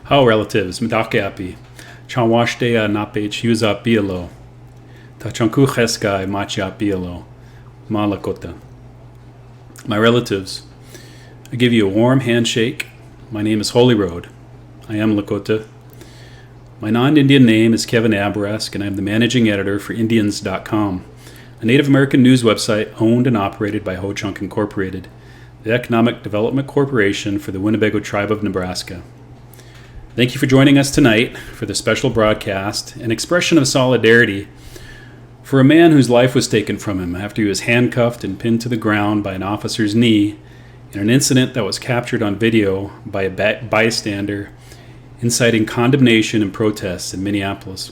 How relatives, Mdakeapi, Chanwashtea Nape Chiuza Bielo, Tachanku Cheska Machia Bielo, Ma Lakota. My relatives, I give you a warm handshake. My name is Holy Road. I am Lakota. My non-Indian name is Kevin Abrask, and I'm the managing editor for Indians.com, a Native American news website owned and operated by HoChunk Incorporated, the Economic Development Corporation for the Winnebago Tribe of Nebraska. Thank you for joining us tonight for the special broadcast, an expression of solidarity for a man whose life was taken from him after he was handcuffed and pinned to the ground by an officer's knee in an incident that was captured on video by a bystander inciting condemnation and protests in Minneapolis.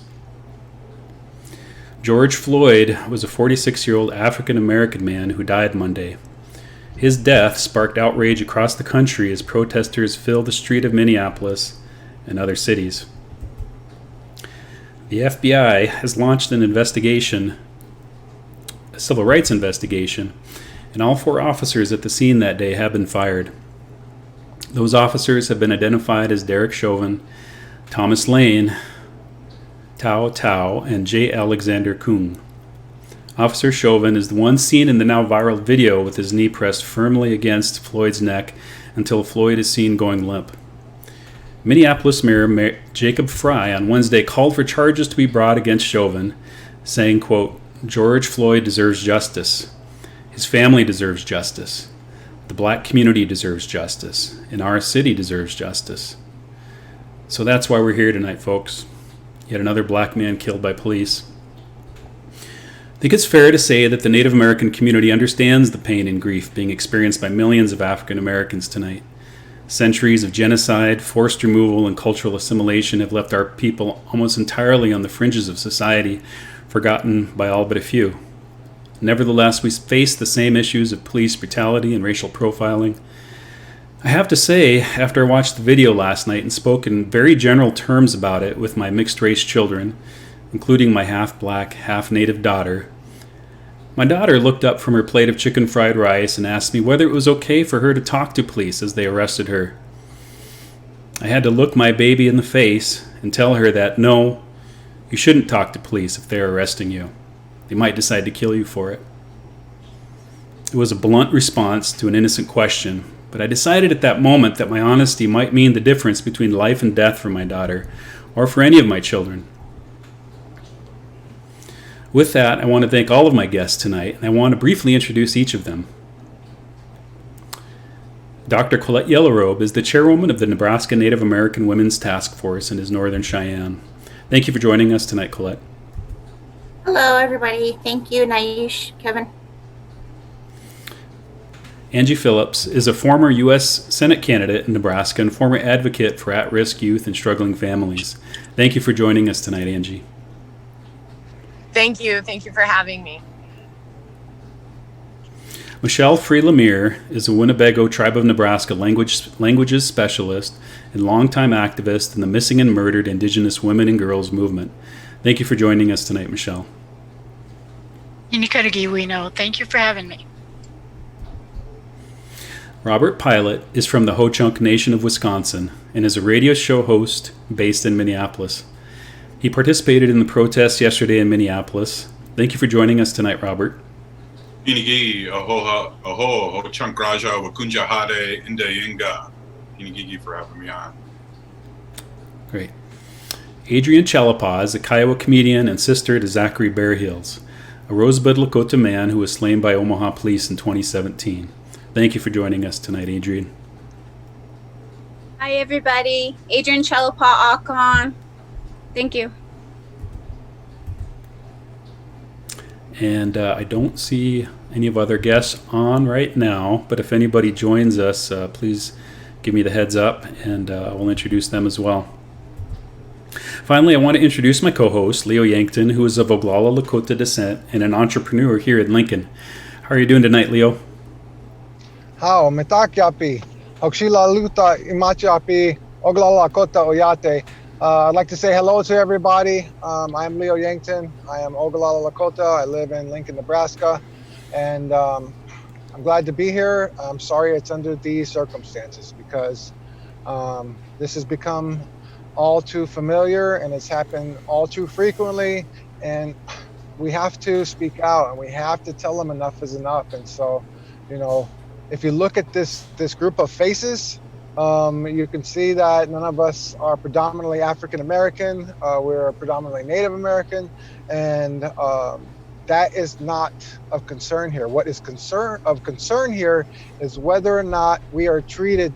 George Floyd was a 46-year-old African-American man who died Monday. His death sparked outrage across the country as protesters filled the street of Minneapolis and other cities. The FBI has launched an investigation, a civil rights investigation, and all 4 officers at the scene that day have been fired. Those officers have been identified as Derek Chauvin, Thomas Lane, Tao Tao, and J. Alexander Kung. Officer Chauvin is the one seen in the now viral video with his knee pressed firmly against Floyd's neck until Floyd is seen going limp. Minneapolis Mayor Jacob Frey on Wednesday called for charges to be brought against Chauvin, saying, quote, "George Floyd deserves justice. His family deserves justice. The black community deserves justice, and our city deserves justice." So that's why we're here tonight, folks. Yet another black man killed by police. I think it's fair to say that the Native American community understands the pain and grief being experienced by millions of African Americans tonight. Centuries of genocide, forced removal, and cultural assimilation have left our people almost entirely on the fringes of society, forgotten by all but a few. Nevertheless, we face the same issues of police brutality and racial profiling. I have to say, after I watched the video last night and spoke in very general terms about it with my mixed-race children, including my half-black, half-native daughter, my daughter looked up from her plate of chicken fried rice and asked me whether it was okay for her to talk to police as they arrested her. I had to look my baby in the face and tell her that, no, you shouldn't talk to police if they're arresting you. They might decide to kill you for it. It was a blunt response to an innocent question, but I decided at that moment that my honesty might mean the difference between life and death for my daughter, or for any of my children. With that, I want to thank all of my guests tonight, and I want to briefly introduce each of them. Dr. Colette M YellowRobe is the chairwoman of the Nebraska Native American Women's Task Force and is Northern Cheyenne. Thank you for joining us tonight, Colette. Hello, everybody. Thank you, Naish, Kevin. Angie Phillips is a former U.S. Senate candidate in Nebraska and former advocate for at-risk youth and struggling families. Thank you for joining us tonight, Angie. Thank you. Thank you for having me. Michelle Free-LaMere is a Winnebago Tribe of Nebraska languages specialist and longtime activist in the missing and murdered Indigenous women and girls movement. Thank you for joining us tonight, Michelle. Thank you for having me. Robert Pilot is from the HoChunk Nation of Wisconsin and is a radio show host based in Minneapolis. He participated in the protests yesterday in Minneapolis. Thank you for joining us tonight, Robert. Inigigi, aho, HoChunk Raja, Wakunja Hade, Inda Yinga. Inigigi for having me on. Great. Adrianne Chalepah is a Kiowa comedian and sister to Zachary Bear Heels, a Rosebud Lakota man who was slain by Omaha police in 2017. Thank you for joining us tonight, Adrianne. Hi, everybody. Adrianne Chalepah, Akon. Thank you. And I don't see any of other guests on right now, but if anybody joins us, please give me the heads up, and we'll introduce them as well. Finally, I want to introduce my co-host, Leo Yankton, who is of Oglala Lakota descent and an entrepreneur here in Lincoln. How are you doing tonight, Leo? How metakyapi, okshila luta imachapi, Oglala Lakota oyate. I'd like to say hello to everybody. I'm Leo Yankton. I am Oglala Lakota. I live in Lincoln, Nebraska, and I'm glad to be here. I'm sorry it's under these circumstances because this has become all too familiar, and it's happened all too frequently. And we have to speak out, and we have to tell them enough is enough. And so, if you look at this group of faces, you can see that none of us are predominantly African American. We're predominantly Native American, and that is not of concern here. What is of concern here is whether or not we are treated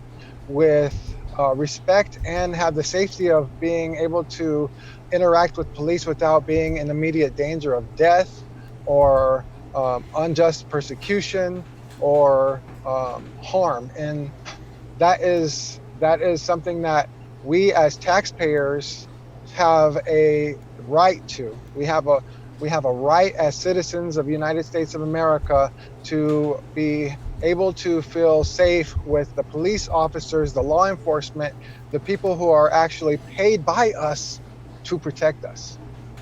with respect and have the safety of being able to interact with police without being in immediate danger of death or unjust persecution or harm. And that is something that we as taxpayers have a right to. We have a right as citizens of the United States of America to be able to feel safe with the police officers, the law enforcement, the people who are actually paid by us to protect us.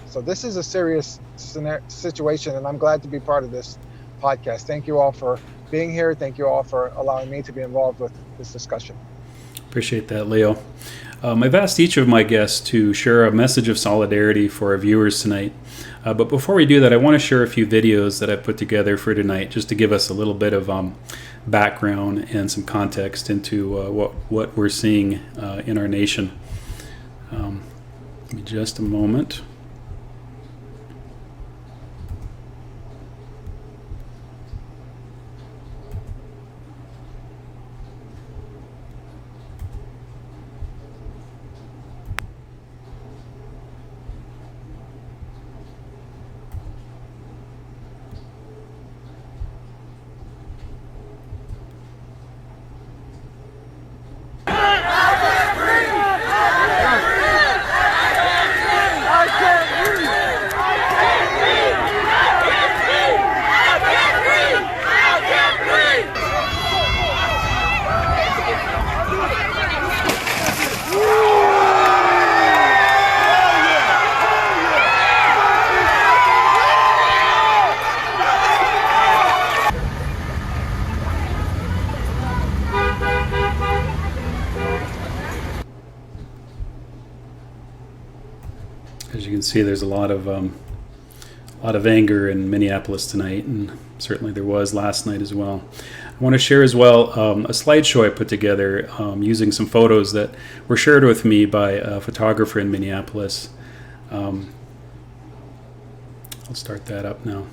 So this is a serious situation, and I'm glad to be part of this podcast. Thank you all for being here. Thank you all for allowing me to be involved with this discussion. Appreciate that, Leo. I've asked each of my guests to share a message of solidarity for our viewers tonight. But before we do that, I want to share a few videos that I put together for tonight, just to give us a little bit of background and some context into what we're seeing in our nation. Give me just a moment. As you can see, there's a lot of anger in Minneapolis tonight, and certainly there was last night as well. I want to share as well a slideshow I put together using some photos that were shared with me by a photographer in Minneapolis. I'll start that up now.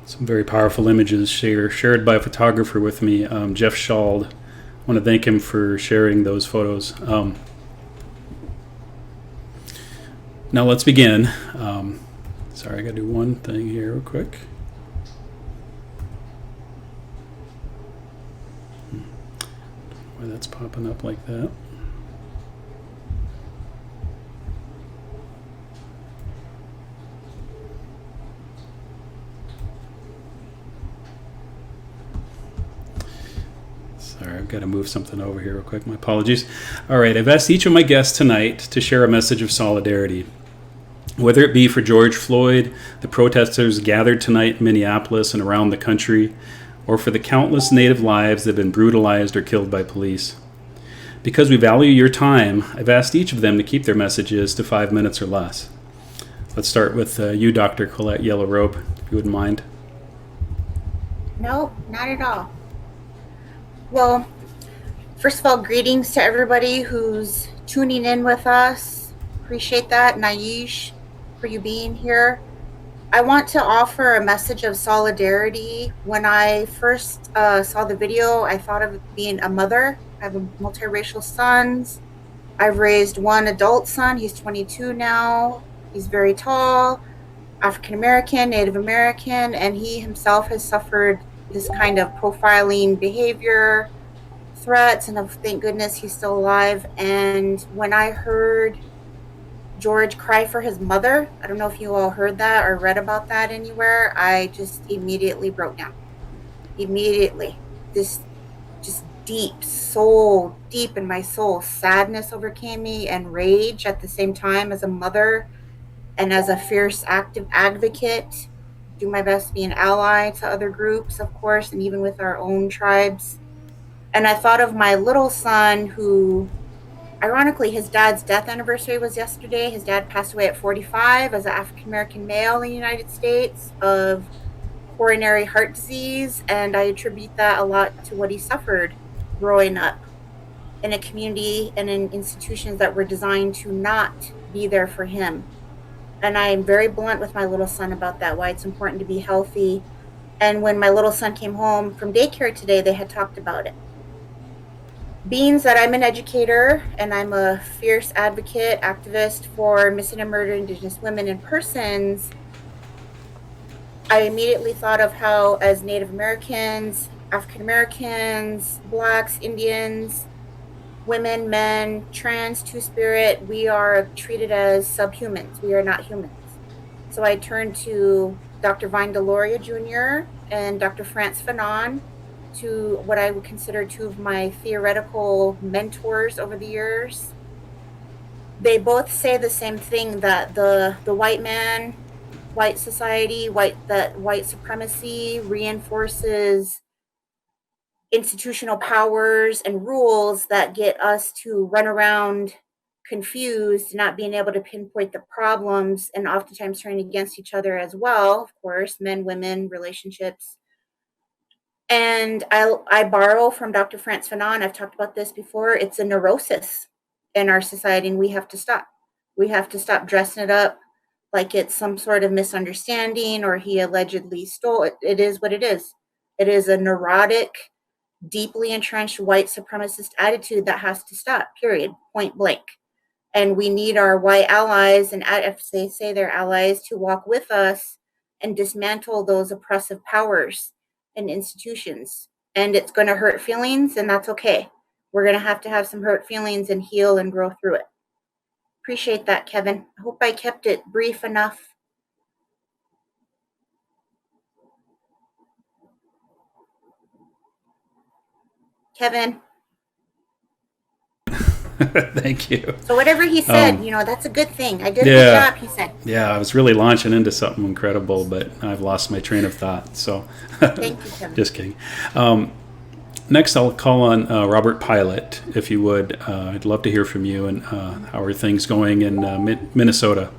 Some very powerful images shared by a photographer with me, Jeff Schald. I want to thank him for sharing those photos. Now let's begin. Sorry, I got to do one thing here real quick. Why that's popping up like that. Sorry, I've got to move something over here real quick. My apologies. All right, I've asked each of my guests tonight to share a message of solidarity. Whether it be for George Floyd, the protesters gathered tonight in Minneapolis and around the country, or for the countless Native lives that have been brutalized or killed by police. Because we value your time, I've asked each of them to keep their messages to 5 minutes or less. Let's start with you, Dr. Colette YellowRobe, if you wouldn't mind. No, not at all. Well, first of all, greetings to everybody who's tuning in with us. Appreciate that, Naish, for you being here. I want to offer a message of solidarity. When I first saw the video, I thought of being a mother. I have multiracial sons. I've raised one adult son. He's 22 now. He's very tall, African American, Native American, and he himself has suffered this kind of profiling behavior, threats, and thank goodness he's still alive. And when I heard George cry for his mother, I don't know if you all heard that or read about that anywhere, I just immediately broke down. Immediately. This just deep in my soul, sadness overcame me and rage at the same time as a mother and as a fierce active advocate. Do my best to be an ally to other groups, of course, and even with our own tribes. And I thought of my little son who, ironically, his dad's death anniversary was yesterday. His dad passed away at 45 as an African-American male in the United States of coronary heart disease. And I attribute that a lot to what he suffered growing up in a community and in institutions that were designed to not be there for him. And I am very blunt with my little son about that, why it's important to be healthy. And when my little son came home from daycare today, they had talked about it. Being that I'm an educator and I'm a fierce advocate, activist for missing and murdered Indigenous women and persons, I immediately thought of how, as Native Americans, African Americans, Blacks, Indians, women, men, trans, two-spirit, we are treated as subhumans. We are not humans. So I turned to Dr. Vine Deloria Jr. and Dr. France Fanon, to what I would consider two of my theoretical mentors over the years. They both say the same thing, that the white man, white society, that white supremacy reinforces institutional powers and rules that get us to run around confused, not being able to pinpoint the problems, and oftentimes turning against each other as well, of course, men, women, relationships. And I borrow from Dr. France Fanon. I've talked about this before. It's a neurosis in our society, and we have to stop. We have to stop dressing it up like it's some sort of misunderstanding or he allegedly stole it. It is what it is. It is a neurotic, deeply entrenched white supremacist attitude that has to stop, period, point blank. And we need our white allies, and if they say they're allies, to walk with us and dismantle those oppressive powers and institutions. And it's going to hurt feelings, and that's okay. We're going to have some hurt feelings and heal and grow through it. Appreciate that, Kevin. I hope I kept it brief enough. Kevin. Thank you. So whatever he said, that's a good thing. I did a good job, he said. Yeah, I was really launching into something incredible, but I've lost my train of thought. So, thank you, Kevin. Just kidding. Next, I'll call on Robert Pilot, if you would. I'd love to hear from you. And how are things going in Minnesota?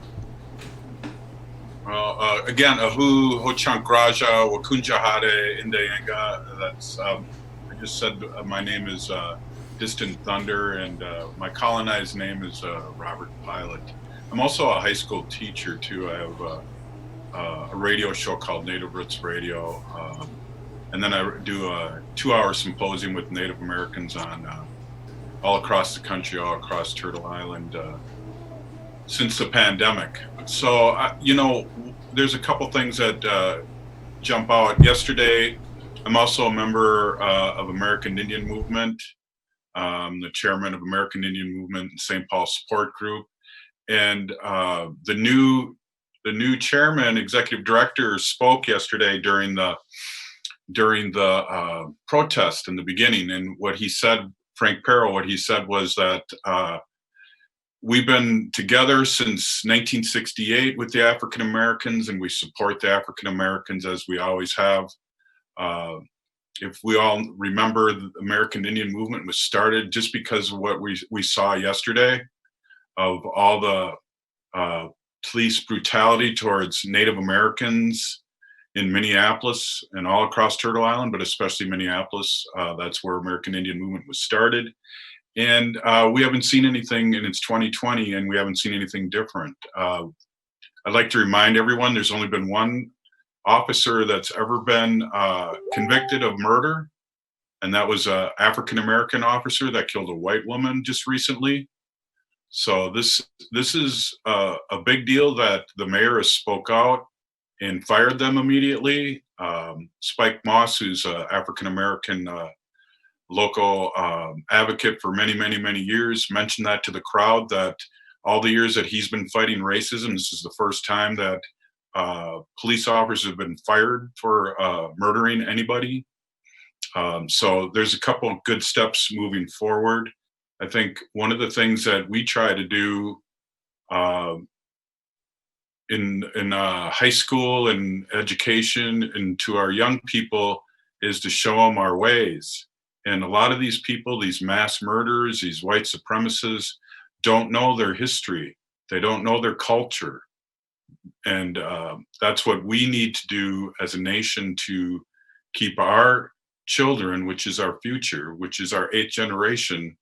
Well, again, HoChunk Raja, Wakunja Hade, Indayanga. That's, I just said my name is Distant Thunder, and my colonized name is Robert Pilot. I'm also a high school teacher, too. I have a radio show called Native Roots Radio. And then I do a 2-hour symposium with Native Americans on all across the country, all across Turtle Island. since the pandemic. So, there's a couple things that jump out. Yesterday, I'm also a member of American Indian Movement, the chairman of American Indian Movement and St. Paul Support Group. And the new chairman, executive director, spoke yesterday during the protest in the beginning. And what he said, Frank Perro, what he said was that we've been together since 1968 with the African Americans, and we support the African Americans as we always have. If we all remember, the American Indian Movement was started just because of what we saw yesterday, of all the police brutality towards Native Americans in Minneapolis and all across Turtle Island, but especially Minneapolis. That's where American Indian Movement was started. And we haven't seen anything, and it's 2020, and we haven't seen anything different. I'd like to remind everyone there's only been one officer that's ever been convicted of murder, and that was an African-American officer that killed a white woman just recently. So this is a big deal that the mayor has spoke out and fired them immediately. Spike Moss, who's an African-American local advocate for many, many, many years, mentioned that to the crowd, that all the years that he's been fighting racism, this is the first time that police officers have been fired for murdering anybody. So there's a couple of good steps moving forward. I think one of the things that we try to do in high school and education and to our young people is to show them our ways. And a lot of these people, these mass murderers, these white supremacists, don't know their history. They don't know their culture. And that's what we need to do as a nation to keep our children, which is our future, which is our 8th generation,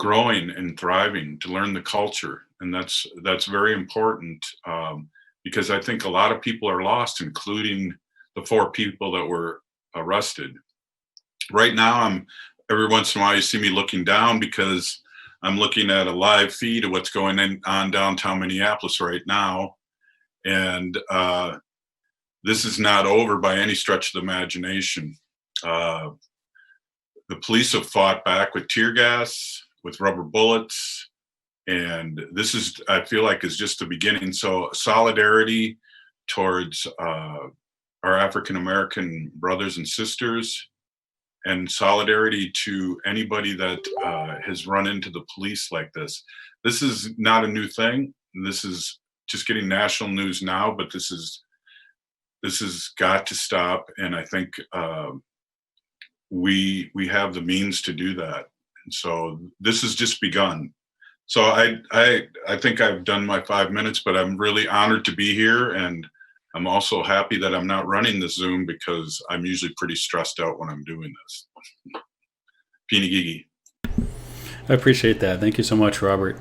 growing and thriving, to learn the culture. And that's very important, because I think a lot of people are lost, including the 4 people that were arrested. Right now, every once in a while you see me looking down because I'm looking at a live feed of what's going on downtown Minneapolis right now. And this is not over by any stretch of the imagination. The police have fought back with tear gas, with rubber bullets. And this is, I feel like, is just the beginning. So solidarity towards our African-American brothers and sisters, and solidarity to anybody that has run into the police like this. This is not a new thing. This is just getting national news now, but this has got to stop. And I think we have the means to do that. And so this has just begun. So I think I've done my 5 minutes, but I'm really honored to be here. And I'm also happy that I'm not running the Zoom, because I'm usually pretty stressed out when I'm doing this. Pinigigi. I appreciate that. Thank you so much, Robert.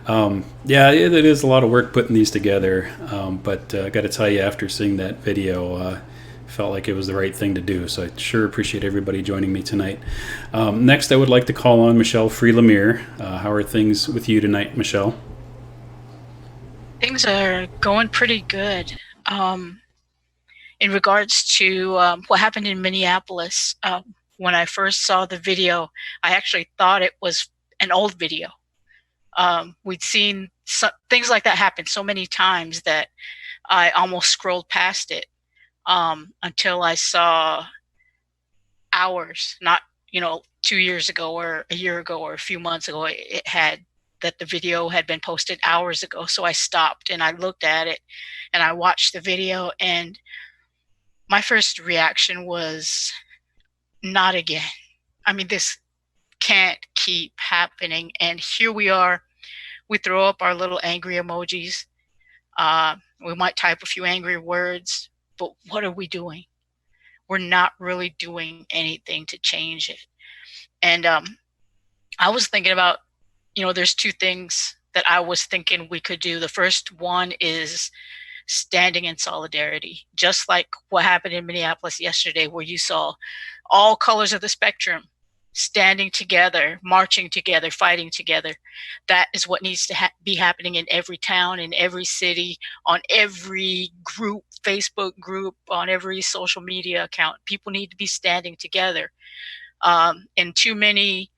Yeah, it is a lot of work putting these together, but I got to tell you, after seeing that video, felt like it was the right thing to do. So I sure appreciate everybody joining me tonight. Next, I would like to call on Michelle Free-LaMere. How are things with you tonight, Michelle? Things are going pretty good. In regards to what happened in Minneapolis, when I first saw the video, I actually thought it was an old video. We'd seen things like that happen so many times that I almost scrolled past it until I saw hours, not 2 years ago or a year ago or a few months ago, that the video had been posted hours ago. So I stopped and I looked at it and I watched the video, and my first reaction was, not again. I mean, this can't keep happening. And here we are. We throw up our little angry emojis. We might type a few angry words, but what are we doing? We're not really doing anything to change it. And I was thinking about, there's 2 things that I was thinking we could do. The first one is standing in solidarity, just like what happened in Minneapolis yesterday, where you saw all colors of the spectrum standing together, marching together, fighting together. That is what needs to be happening in every town, in every city, on every group, Facebook group, on every social media account. People need to be standing together. In too many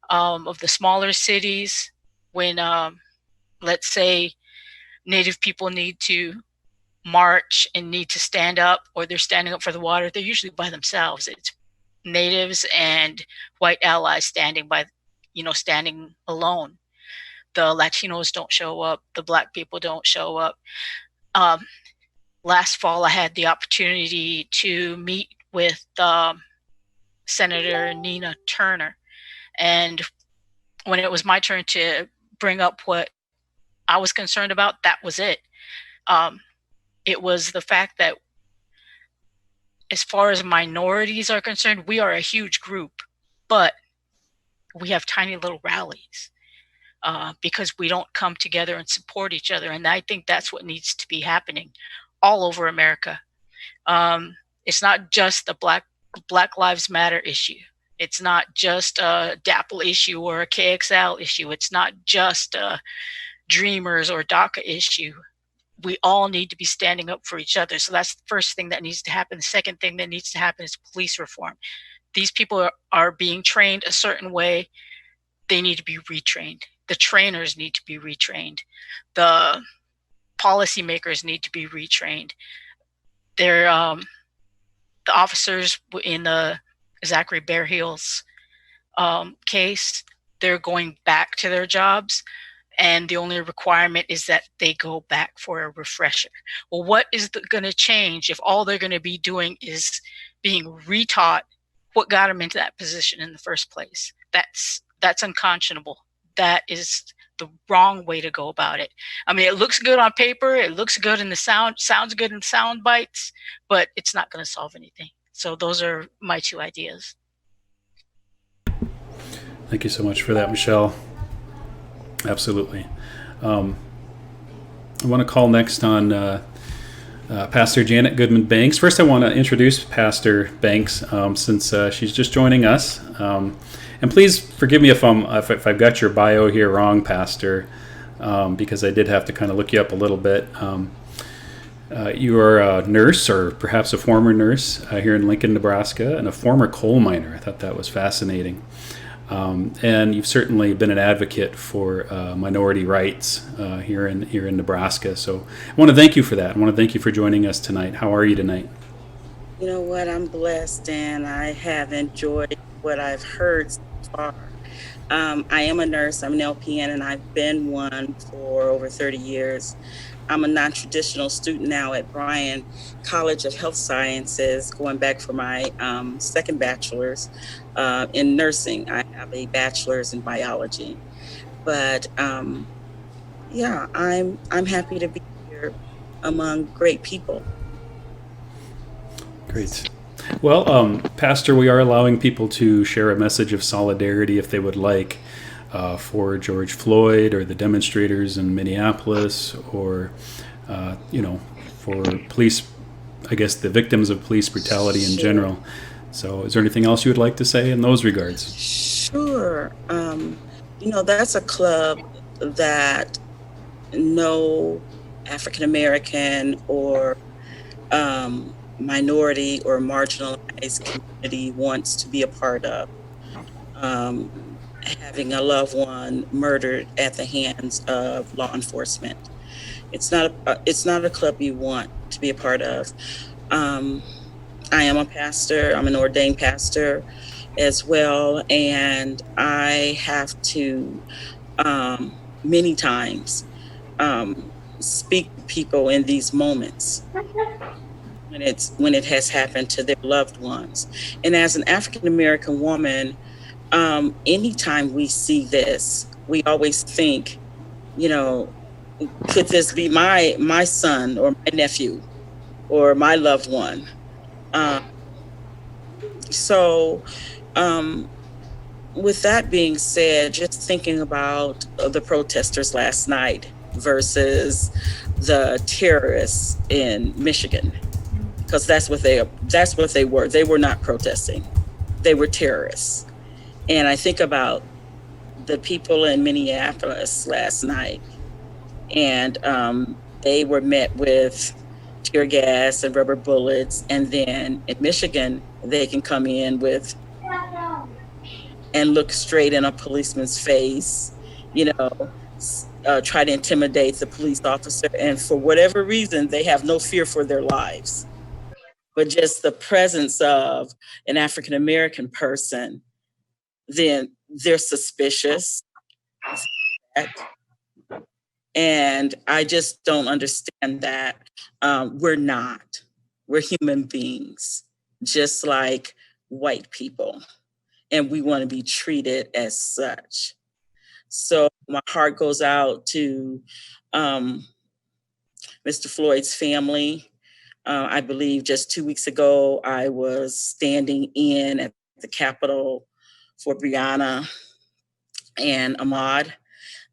of the smaller cities, when, let's say, Native people need to march and need to stand up, or they're standing up for the water, they're usually by themselves. It's Natives and white allies standing standing alone. The Latinos don't show up. The Black people don't show up. Last fall, I had the opportunity to meet with Senator Nina Turner. And when it was my turn to bring up what I was concerned about, that was it. It was the fact that as far as minorities are concerned, we are a huge group, but we have tiny little rallies because we don't come together and support each other. And I think that's what needs to be happening all over America. It's not just the Black Lives Matter issue. It's not just a DAPL issue or a KXL issue. It's not just a Dreamers or DACA issue. We all need to be standing up for each other. So that's the first thing that needs to happen. The second thing that needs to happen is police reform. These people are being trained a certain way. They need to be retrained. The trainers need to be retrained. The policymakers need to be retrained. They're the officers in the Zachary Bear Heels case, they're going back to their jobs. And the only requirement is that they go back for a refresher. Well, what is going to change if all they're going to be doing is being retaught what got them into that position in the first place? That's unconscionable. That is the wrong way to go about it. I mean, it looks good on paper. It looks good in the sounds good in sound bites, but it's not going to solve anything. So those are my two ideas. Thank you so much for that, Michelle. Absolutely. I want to call next on Pastor Janet Goodman Banks. First, I want to introduce Pastor Banks since she's just joining us. And please forgive me if I've got your bio here wrong, Pastor, because I did have to kind of look you up a little bit. You are a nurse, or perhaps a former nurse, here in Lincoln, Nebraska, and a former coal miner. I thought that was fascinating. And you've certainly been an advocate for minority rights here in Nebraska. So I want to thank you for that. I want to thank you for joining us tonight. How are you tonight? You know what? I'm blessed, and I have enjoyed what I've heard so far. I am a nurse. I'm an LPN, and I've been one for over 30 years. I'm a non-traditional student now at Bryan College of Health Sciences, going back for my second bachelor's in nursing. I have a bachelor's in biology. But yeah, I'm happy to be here among great people. Great. Well, Pastor, we are allowing people to share a message of solidarity if they would like for George Floyd or the demonstrators in Minneapolis, or, for police, I guess the victims of police brutality in general. So is there anything else you would like to say in those regards? Sure. That's a club that no African American or minority or marginalized community wants to be a part of. Having a loved one murdered at the hands of law enforcement. It's not a club you want to be a part of. I am a pastor. I'm an ordained pastor as well, and I have to many times speak to people in these moments when it has happened to their loved ones. And as an African American woman, anytime we see this, we always think, could this be my son or my nephew or my loved one? With that being said, just thinking about the protesters last night versus the terrorists in Michigan, because that's what they were. They were not protesting. They were terrorists. And I think about the people in Minneapolis last night, and they were met with tear gas and rubber bullets. And then in Michigan, they can come in with and look straight in a policeman's face, try to intimidate the police officer. And for whatever reason, they have no fear for their lives. But just the presence of an African-American person, then they're suspicious. And I just don't understand that. We're not. We're human beings, just like white people. And we want to be treated as such. So my heart goes out to Mr. Floyd's family. I believe just 2 weeks ago, I was standing in at the Capitol for Breonna and Ahmaud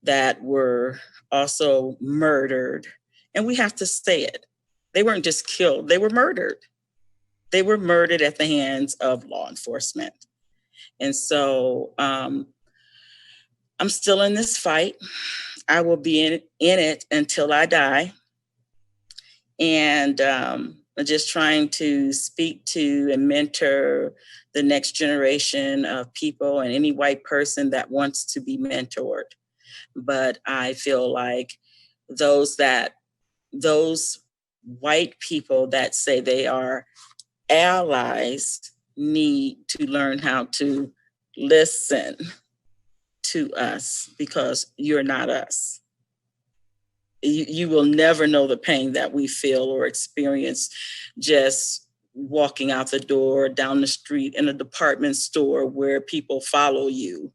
that were also murdered. And we have to say it. They weren't just killed, they were murdered. They were murdered at the hands of law enforcement. And so I'm still in this fight. I will be in it until I die. And I'm just trying to speak to and mentor the next generation of people and any white person that wants to be mentored. But I feel like those white people that say they are allies need to learn how to listen to us, because you're not us. You will never know the pain that we feel or experience just walking out the door, down the street, in a department store where people follow you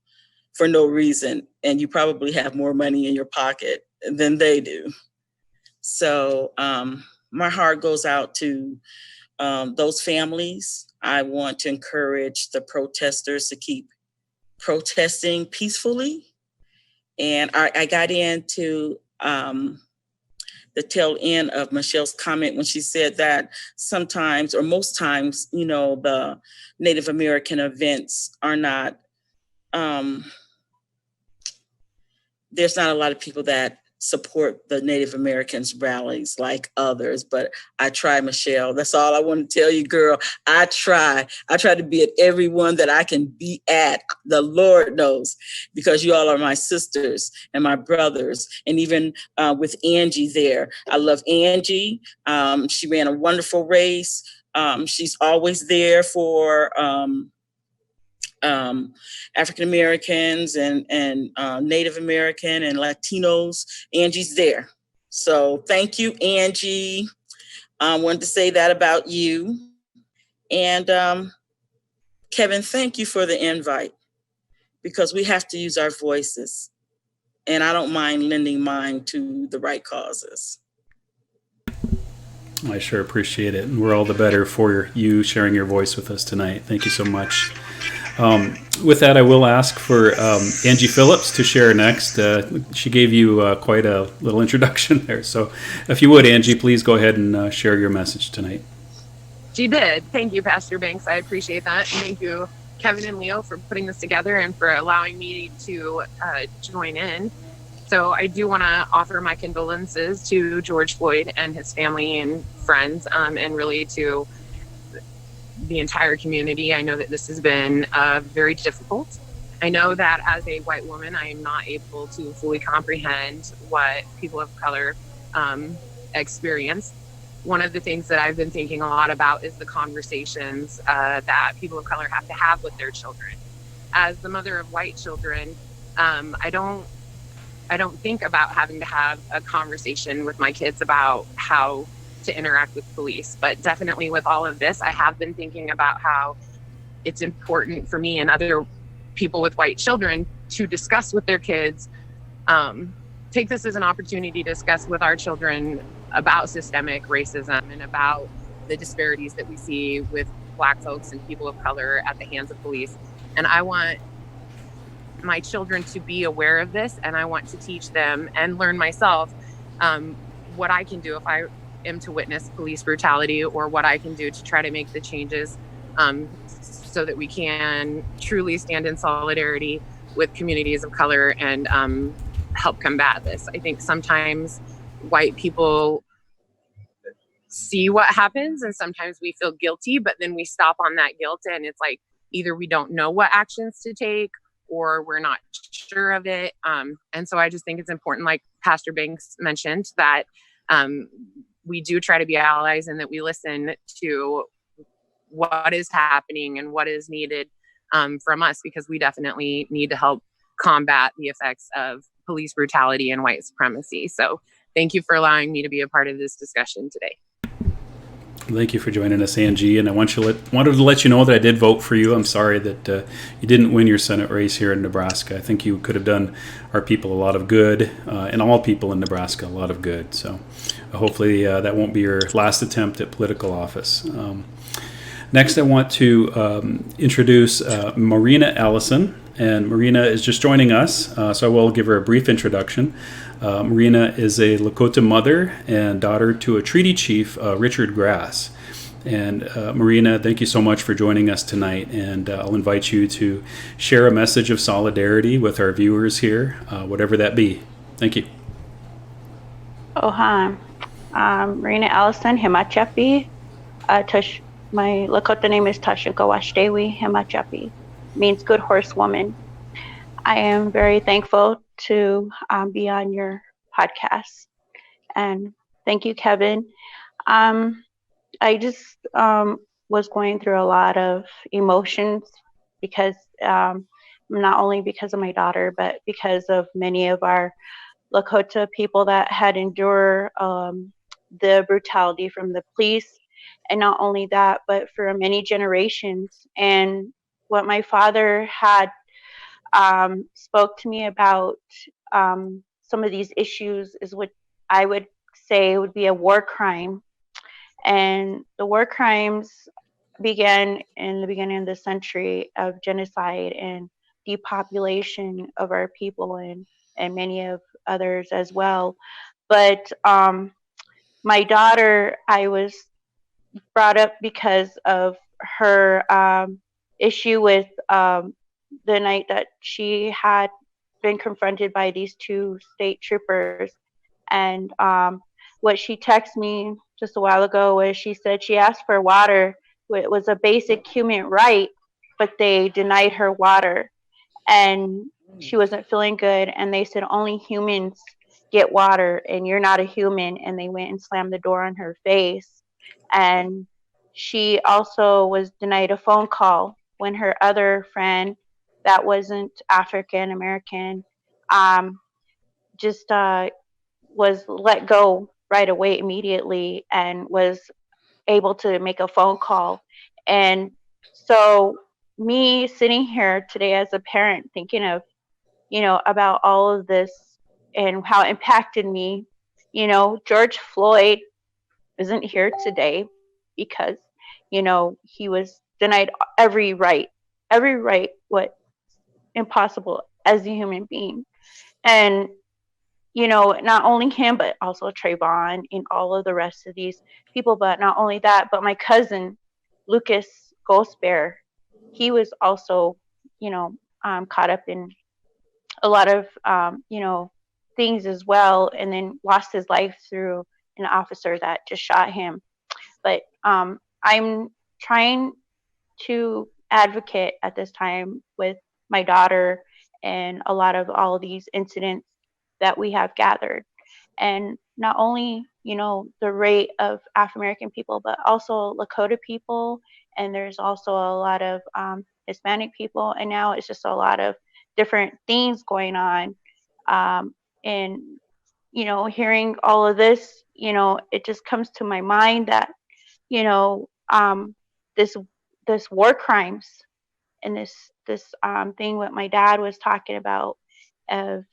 for no reason, and you probably have more money in your pocket than they do. So my heart goes out to those families. I want to encourage the protesters to keep protesting peacefully. And I got into the tail end of Michelle's comment when she said that sometimes, or most times, the Native American events are not, there's not a lot of people that support the Native Americans rallies like others, but I try, Michelle. That's all I want to tell you, girl. I try to be at every one that I can be at. The Lord knows, because you all are my sisters and my brothers. And even with Angie there, I love Angie. She ran a wonderful race. She's always there for African Americans and Native American and Latinos. Angie's there. So thank you, Angie. I wanted to say that about you. And Kevin, thank you for the invite, because we have to use our voices. And I don't mind lending mine to the right causes. I sure appreciate it. And we're all the better for you sharing your voice with us tonight. Thank you so much. With that, I will ask for Angie Phillips to share next. She gave you quite a little introduction there. So if you would, Angie, please go ahead and share your message tonight. She did. Thank you, Pastor Banks. I appreciate that. And thank you, Kevin and Leo, for putting this together and for allowing me to join in. So I do want to offer my condolences to George Floyd and his family and friends, and really to the entire community. I know that this has been very difficult. I know that as a white woman, I am not able to fully comprehend what people of color experience. One of the things that I've been thinking a lot about is the conversations that people of color have to have with their children. As the mother of white children, I don't think about having to have a conversation with my kids about how to interact with police, but definitely with all of this, I have been thinking about how it's important for me and other people with white children to discuss with their kids, take this as an opportunity to discuss with our children about systemic racism and about the disparities that we see with Black folks and people of color at the hands of police. And I want my children to be aware of this, and I want to teach them and learn myself what I can do if I am to witness police brutality, or what I can do to try to make the changes so that we can truly stand in solidarity with communities of color and help combat this. I think sometimes white people see what happens and sometimes we feel guilty, but then we stop on that guilt and it's like either we don't know what actions to take or we're not sure of it. And so I just think it's important, like Pastor Banks mentioned, that we do try to be allies and that we listen to what is happening and what is needed from us, because we definitely need to help combat the effects of police brutality and white supremacy. So thank you for allowing me to be a part of this discussion today. Thank you for joining us, Angie. And I wanted to let you know that I did vote for you. I'm sorry that you didn't win your Senate race here in Nebraska. I think you could have done our people a lot of good, and all people in Nebraska a lot of good. So hopefully that won't be your last attempt at political office. Next, I want to introduce Marina Allison. And Marina is just joining us, so I will give her a brief introduction. Marina is a Lakota mother and daughter to a treaty chief, Richard Grass. And Marina, thank you so much for joining us tonight. And I'll invite you to share a message of solidarity with our viewers here, whatever that be. Thank you. Oha. Marina Allison, Himachapi. My Lakota name is Tashinkawashdewi Himachapi. Means good horsewoman. I am very thankful to be on your podcast, and thank you, Kevin. I just was going through a lot of emotions because not only because of my daughter, but because of many of our Lakota people that had endured the brutality from the police, and not only that, but for many generations. And what my father had spoke to me about some of these issues is what I would say would be a war crime. And the war crimes began in the beginning of the century of genocide and depopulation of our people and many of others as well. But my daughter, I was brought up because of her issue with the night that she had been confronted by these two state troopers. And what she texted me just a while ago was she said she asked for water. It was a basic human right, but they denied her water. And she wasn't feeling good. And they said only humans get water and you're not a human. And they went and slammed the door on her face. And she also was denied a phone call when her other friend that wasn't African American just was let go right away immediately and was able to make a phone call. And so me sitting here today as a parent thinking of, about all of this and how it impacted me, George Floyd isn't here today because, he was denied every right, what impossible as a human being. And, not only him, but also Trayvon and all of the rest of these people. But not only that, but my cousin, Lucas Ghost Bear, he was also, caught up in a lot of, things as well, and then lost his life through an officer that just shot him. But I'm trying to advocate at this time with my daughter and a lot of all of these incidents that we have gathered. And not only, the rate of African-American people, but also Lakota people. And there's also a lot of Hispanic people. And now it's just a lot of different things going on. And, hearing all of this, it just comes to my mind that, this war crimes and this thing what my dad was talking about of,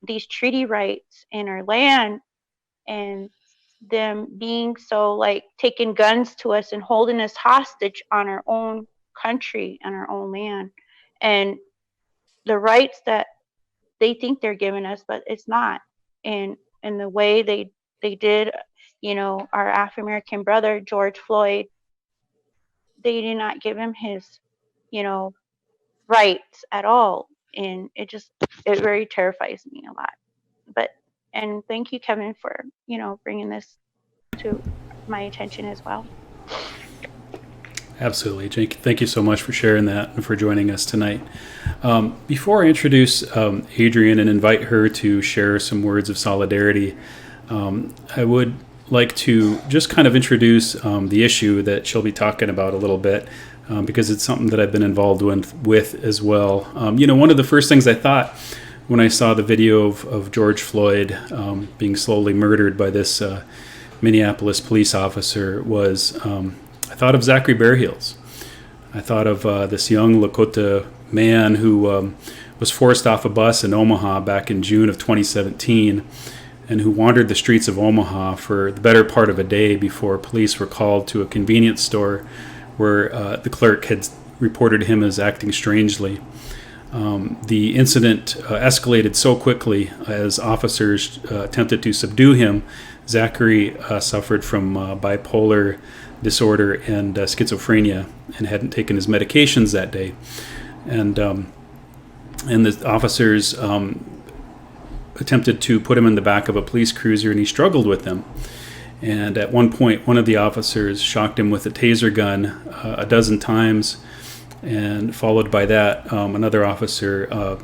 these treaty rights in our land and them being so like taking guns to us and holding us hostage on our own country and our own land, and the rights that they think they're giving us, but it's not. And the way they did, our African American brother George Floyd, they did not give him his, rights at all. And it very terrifies me a lot. And thank you, Kevin, for, bringing this to my attention as well. Absolutely, Jake. Thank you so much for sharing that and for joining us tonight. Before I introduce Adrianne and invite her to share some words of solidarity, I would like to just kind of introduce the issue that she'll be talking about a little bit, because it's something that I've been involved with as well. One of the first things I thought when I saw the video of George Floyd being slowly murdered by this Minneapolis police officer was I thought of Zachary Bear Heels. I thought of this young Lakota man who was forced off a bus in Omaha back in June of 2017 and who wandered the streets of Omaha for the better part of a day before police were called to a convenience store where the clerk had reported him as acting strangely. The incident escalated so quickly as officers attempted to subdue him. Zachary suffered from bipolar disorder and schizophrenia and hadn't taken his medications that day. And the officers attempted to put him in the back of a police cruiser, and he struggled with them. And at one point, one of the officers shocked him with a taser gun a dozen times, and followed by that, another officer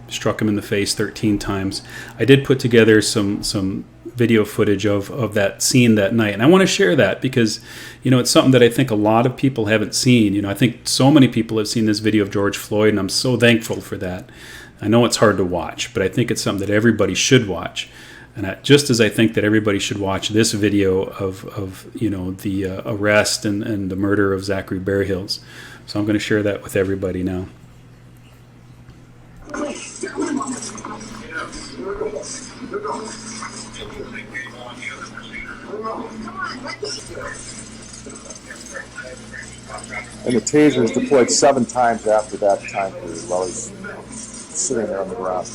struck him in the face 13 times. I did put together some video footage of that scene that night, and I want to share that because it's something that I think a lot of people haven't seen. I think so many people have seen this video of George Floyd, and I'm so thankful for that. I know it's hard to watch, but I think it's something that everybody should watch. And just as I think that everybody should watch this video of the arrest and the murder of Zachary Bear Heels. So I'm going to share that with everybody now. And the taser is deployed 7 times after that time period while he's sitting there on the ground.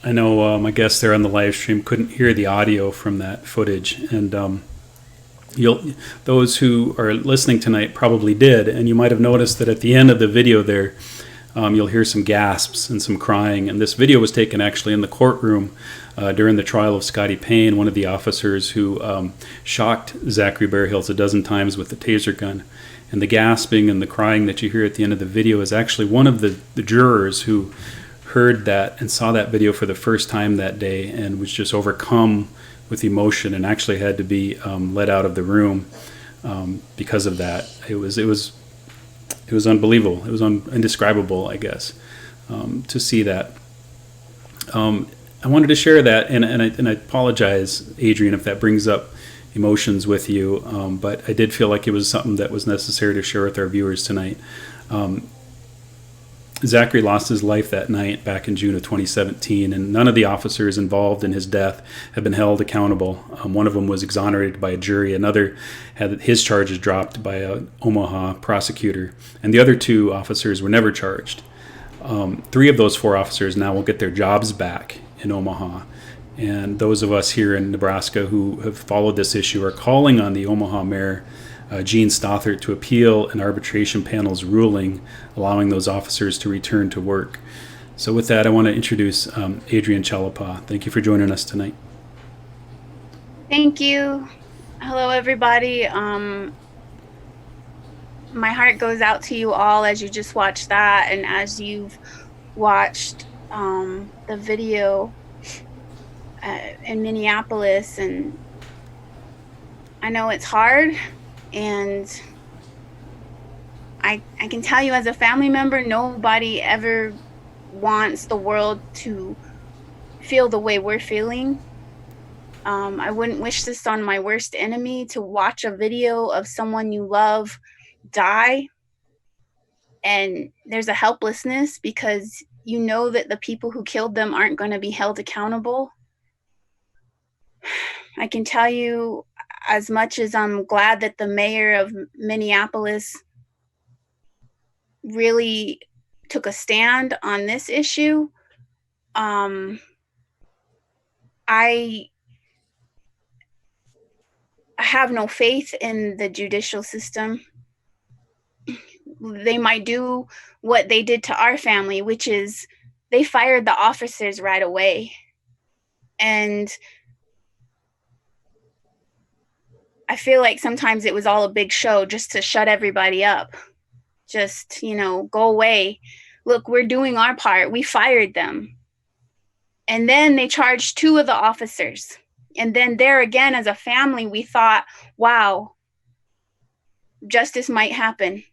I know my guests there on the live stream couldn't hear the audio from that footage, and those who are listening tonight probably did, and you might have noticed that at the end of the video there, you'll hear some gasps and some crying. And this video was taken actually in the courtroom during the trial of Scotty Payne, one of the officers who shocked Zachary Bear Heels a dozen times with the taser gun. And the gasping and the crying that you hear at the end of the video is actually one of the jurors who heard that and saw that video for the first time that day and was just overcome with emotion and actually had to be let out of the room because of that. It was unbelievable. It was indescribable, I guess, to see that. I wanted to share that, and I apologize, Adrianne, if that brings up emotions with you, but I did feel like it was something that was necessary to share with our viewers tonight. Zachary lost his life that night back in June of 2017, and none of the officers involved in his death have been held accountable. One of them was exonerated by a jury. Another had his charges dropped by an Omaha prosecutor, and the other 2 officers were never charged. 3 of those 4 officers now will get their jobs back in Omaha. And those of us here in Nebraska who have followed this issue are calling on the Omaha mayor, Gene Stothert, to appeal an arbitration panel's ruling allowing those officers to return to work. So with that, I want to introduce Adrianne Chalepah. Thank you for joining us tonight. Thank you. Hello, everybody. My heart goes out to you all as you just watched that and as you've watched the video in Minneapolis. And I know it's hard, and I can tell you as a family member, nobody ever wants the world to feel the way we're feeling. I wouldn't wish this on my worst enemy, to watch a video of someone you love die, and there's a helplessness because you know that the people who killed them aren't going to be held accountable. I can tell you, as much as I'm glad that the mayor of Minneapolis really took a stand on this issue, I have no faith in the judicial system. They might do what they did to our family, which is they fired the officers right away. And I feel like sometimes it was all a big show just to shut everybody up. Just, go away. Look, we're doing our part. We fired them. And then they charged 2 of the officers. And then there again, as a family, we thought, wow, justice might happen.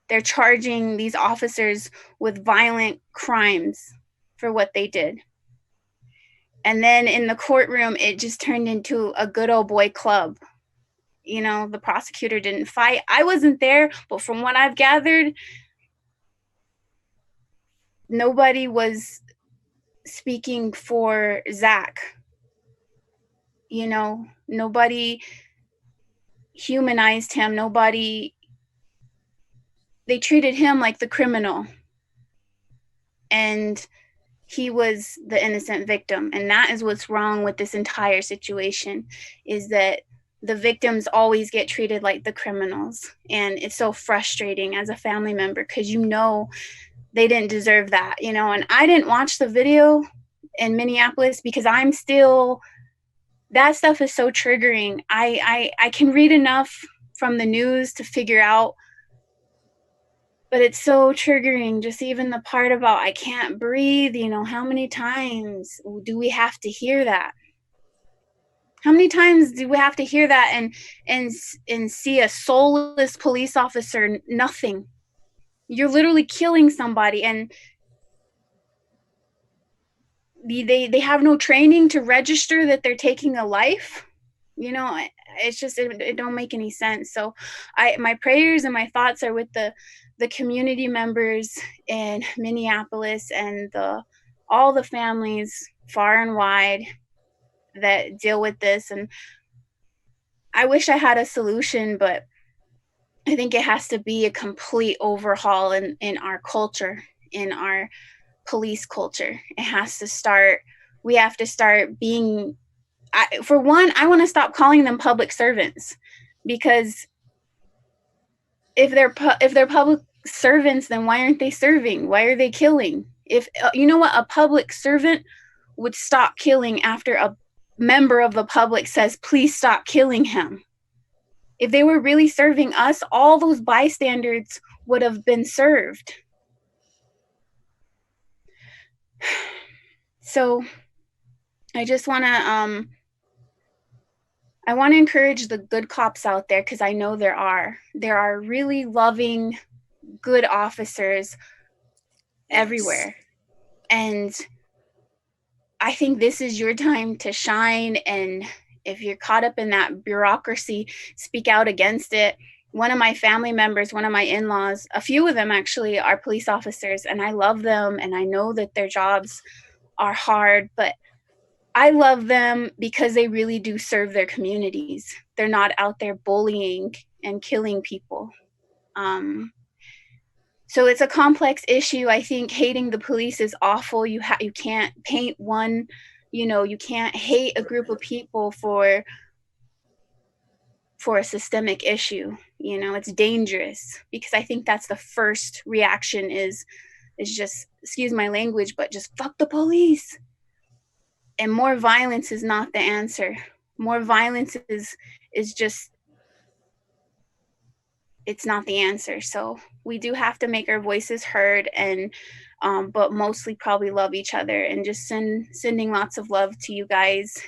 They're charging these officers with violent crimes for what they did. And then in the courtroom, it just turned into a good old boy club. The prosecutor didn't fight. I wasn't there, but from what I've gathered, nobody was speaking for Zach. Nobody humanized him. They treated him like the criminal. And he was the innocent victim. And that is what's wrong with this entire situation, is that the victims always get treated like the criminals. And it's so frustrating as a family member, because they didn't deserve that, and I didn't watch the video in Minneapolis because that stuff is so triggering. I can read enough from the news to figure out, but it's so triggering. Just even the part about I can't breathe, how many times do we have to hear that? How many times do we have to hear that and see a soulless police officer? Nothing. You're literally killing somebody, and they have no training to register that they're taking a life. It's just it don't make any sense. So my prayers and my thoughts are with the community members in Minneapolis and all the families far and wide that deal with this. And I wish I had a solution, but I think it has to be a complete overhaul in our culture, in our police culture. It has to start. We have to start being, for one, I want to stop calling them public servants, because if they're public servants, then why aren't they serving? Why are they killing? If a public servant would stop killing after a member of the public says, please stop killing him. If they were really serving us, all those bystanders would have been served. So I just want to encourage the good cops out there, because I know there are really loving, good officers everywhere. And I think this is your time to shine. And if you're caught up in that bureaucracy, speak out against it. One of my family members, one of my in-laws, a few of them actually are police officers, and I love them, and I know that their jobs are hard, but I love them because they really do serve their communities. They're not out there bullying and killing people. So it's a complex issue. I think hating the police is awful. You can't paint one, you can't hate a group of people for a systemic issue. It's dangerous, because I think that's the first reaction is just, excuse my language, but just fuck the police. And more violence is not the answer. More violence is just, it's not the answer. So we do have to make our voices heard, and but mostly probably love each other, and just sending lots of love to you guys.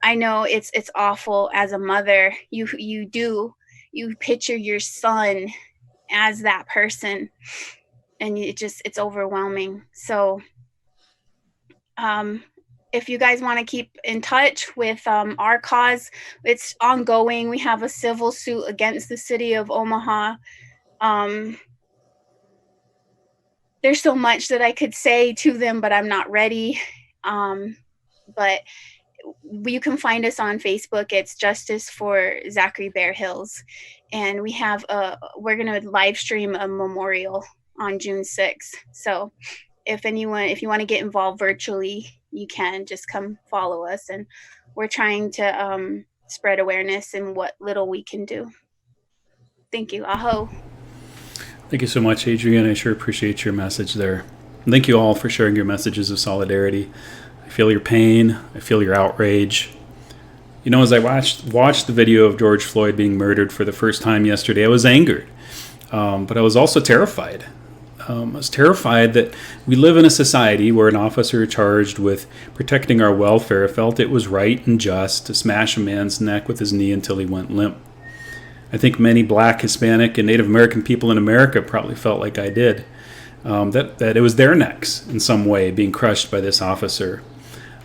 I know it's awful as a mother. You picture your son as that person, and it's overwhelming. So if you guys want to keep in touch with our cause, it's ongoing. We have a civil suit against the city of Omaha. There's so much that I could say to them, but I'm not ready. But you can find us on Facebook. It's Justice for Zachary Bear Heels. And we're going to live stream a memorial on June 6th. So if you want to get involved virtually, you can just come follow us. And we're trying to spread awareness in what little we can do. Thank you. Aho. Thank you so much, Adrianne. I sure appreciate your message there. And thank you all for sharing your messages of solidarity. I feel your pain. I feel your outrage. You know, as I watched the video of George Floyd being murdered for the first time yesterday, I was angered, but I was also terrified. I was terrified that we live in a society where an officer charged with protecting our welfare felt it was right and just to smash a man's neck with his knee until he went limp. I think many Black, Hispanic, and Native American people in America probably felt like I did, that it was their necks in some way being crushed by this officer.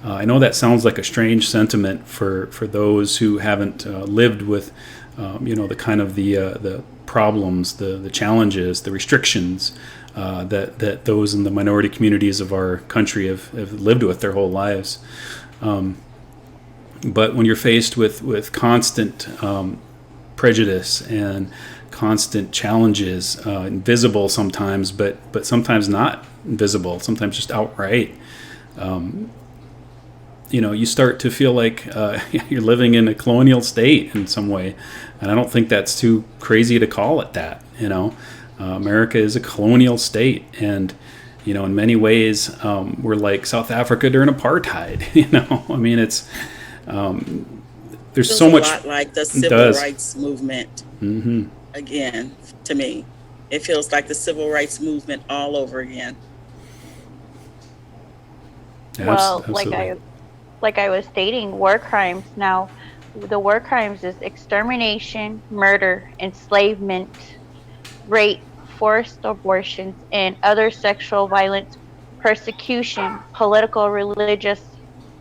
I know that sounds like a strange sentiment for those who haven't lived with, the kind of the problems, the challenges, the restrictions that those in the minority communities of our country have lived with their whole lives. But when you're faced with constant prejudice and constant challenges, invisible sometimes, but sometimes not invisible, sometimes just outright, you start to feel like you're living in a colonial state in some way. And I don't think that's too crazy to call it that. America is a colonial state. And, in many ways, we're like South Africa during apartheid. I mean, it's, there's so much. A lot like the civil rights movement. Mm-hmm. Again, to me, it feels like the civil rights movement all over again. Well, Absolutely. like I was stating, war crimes. Now, the war crimes is extermination, murder, enslavement, rape, forced abortions, and other sexual violence, persecution, political, religious,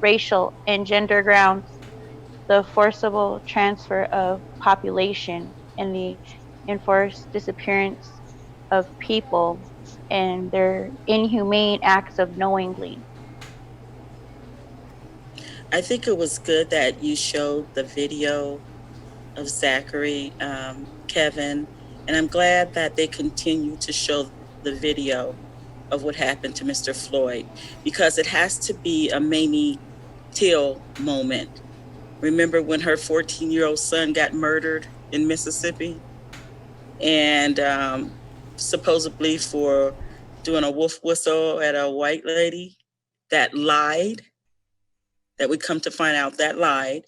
racial, and gender grounds, the forcible transfer of population, and the enforced disappearance of people, and their inhumane acts of knowingly. I think it was good that you showed the video of Zachary, Kevin, and I'm glad that they continue to show the video of what happened to Mr. Floyd, because it has to be a Mamie Till moment. Remember when her 14-year-old son got murdered in Mississippi? And supposedly for doing a wolf whistle at a white lady that lied, that we come to find out that lied.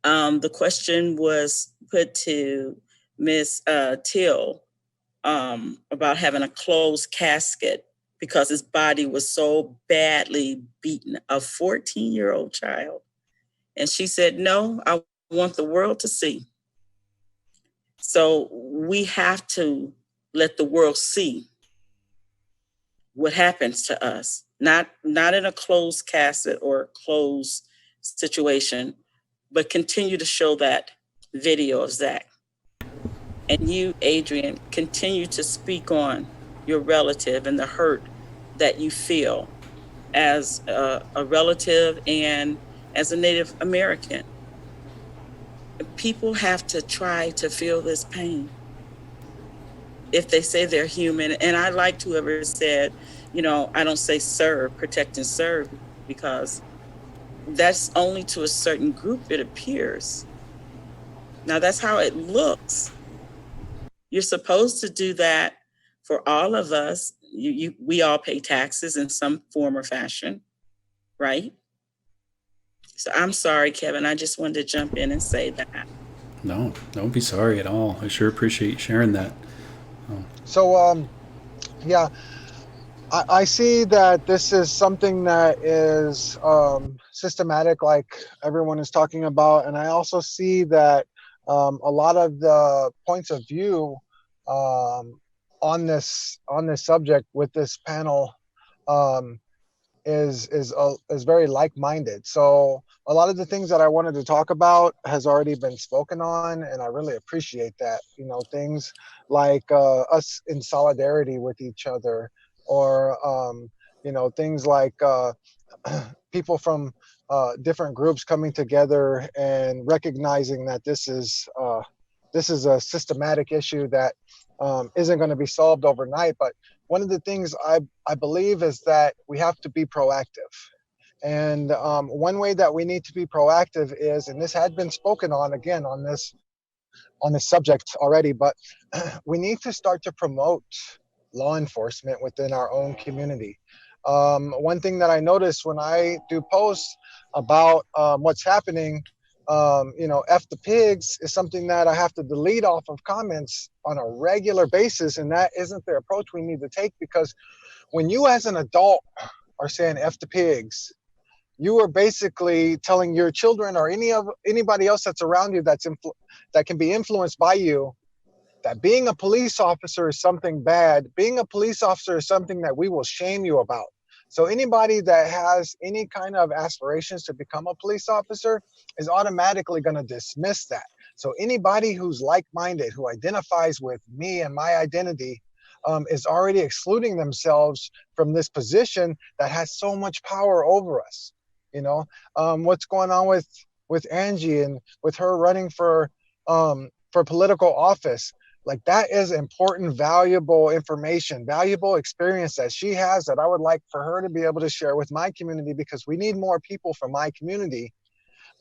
The question was put to Miss Till about having a closed casket because his body was so badly beaten, a 14-year-old child. And she said, no, I want the world to see. So we have to let the world see what happens to us, not in a closed casket or a closed situation, but continue to show that video of Zach. And you, Adrianne, continue to speak on your relative and the hurt that you feel as a relative and as a Native American. People have to try to feel this pain if they say they're human. And I liked whoever said, I don't say serve, protect and serve, because that's only to a certain group, it appears. Now, that's how it looks. You're supposed to do that for all of us. We all pay taxes in some form or fashion, right? So I'm sorry, Kevin. I just wanted to jump in and say that. No, don't be sorry at all. I sure appreciate you sharing that. So, yeah, I see that this is something that is systematic, like everyone is talking about. And I also see that a lot of the points of view on this subject with this panel is very like-minded. So a lot of the things that I wanted to talk about has already been spoken on, and I really appreciate that. You know, things like us in solidarity with each other, or you know, things like people from different groups coming together and recognizing that this is a systematic issue that isn't going to be solved overnight. But one of the things I believe is that we have to be proactive. And one way that we need to be proactive is, and this had been spoken on again on this subject already, but we need to start to promote law enforcement within our own community. One thing that I notice when I do posts about what's happening, you know, F the pigs is something that I have to delete off of comments on a regular basis. And that isn't the approach we need to take, because when you as an adult are saying F the pigs, you are basically telling your children or anybody else that's around you that can be influenced by you, that being a police officer is something bad. Being a police officer is something that we will shame you about. So anybody that has any kind of aspirations to become a police officer is automatically going to dismiss that. So anybody who's like-minded, who identifies with me and my identity, is already excluding themselves from this position that has so much power over us. You know, what's going on with Angie and with her running for political office. Like, that is important, valuable information, valuable experience that she has that I would like for her to be able to share with my community, because we need more people from my community,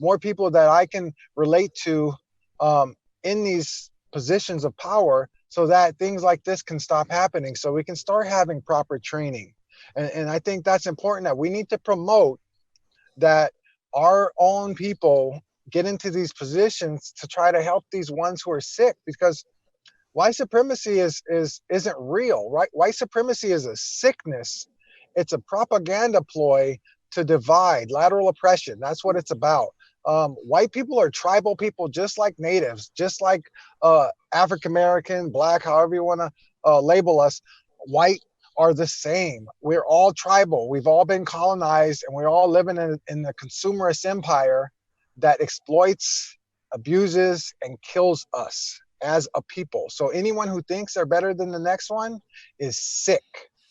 more people that I can relate to in these positions of power, so that things like this can stop happening, so we can start having proper training. And I think that's important, that we need to promote that our own people get into these positions to try to help these ones who are sick, because white supremacy isn't real, right? White supremacy is a sickness. It's a propaganda ploy to divide, lateral oppression. That's what it's about. White people are tribal people, just like natives, just like African American, black, however you want to label us. White are the same. We're all tribal. We've all been colonized, and we're all living in the consumerist empire that exploits, abuses, and kills us as a people. So anyone who thinks they're better than the next one is sick.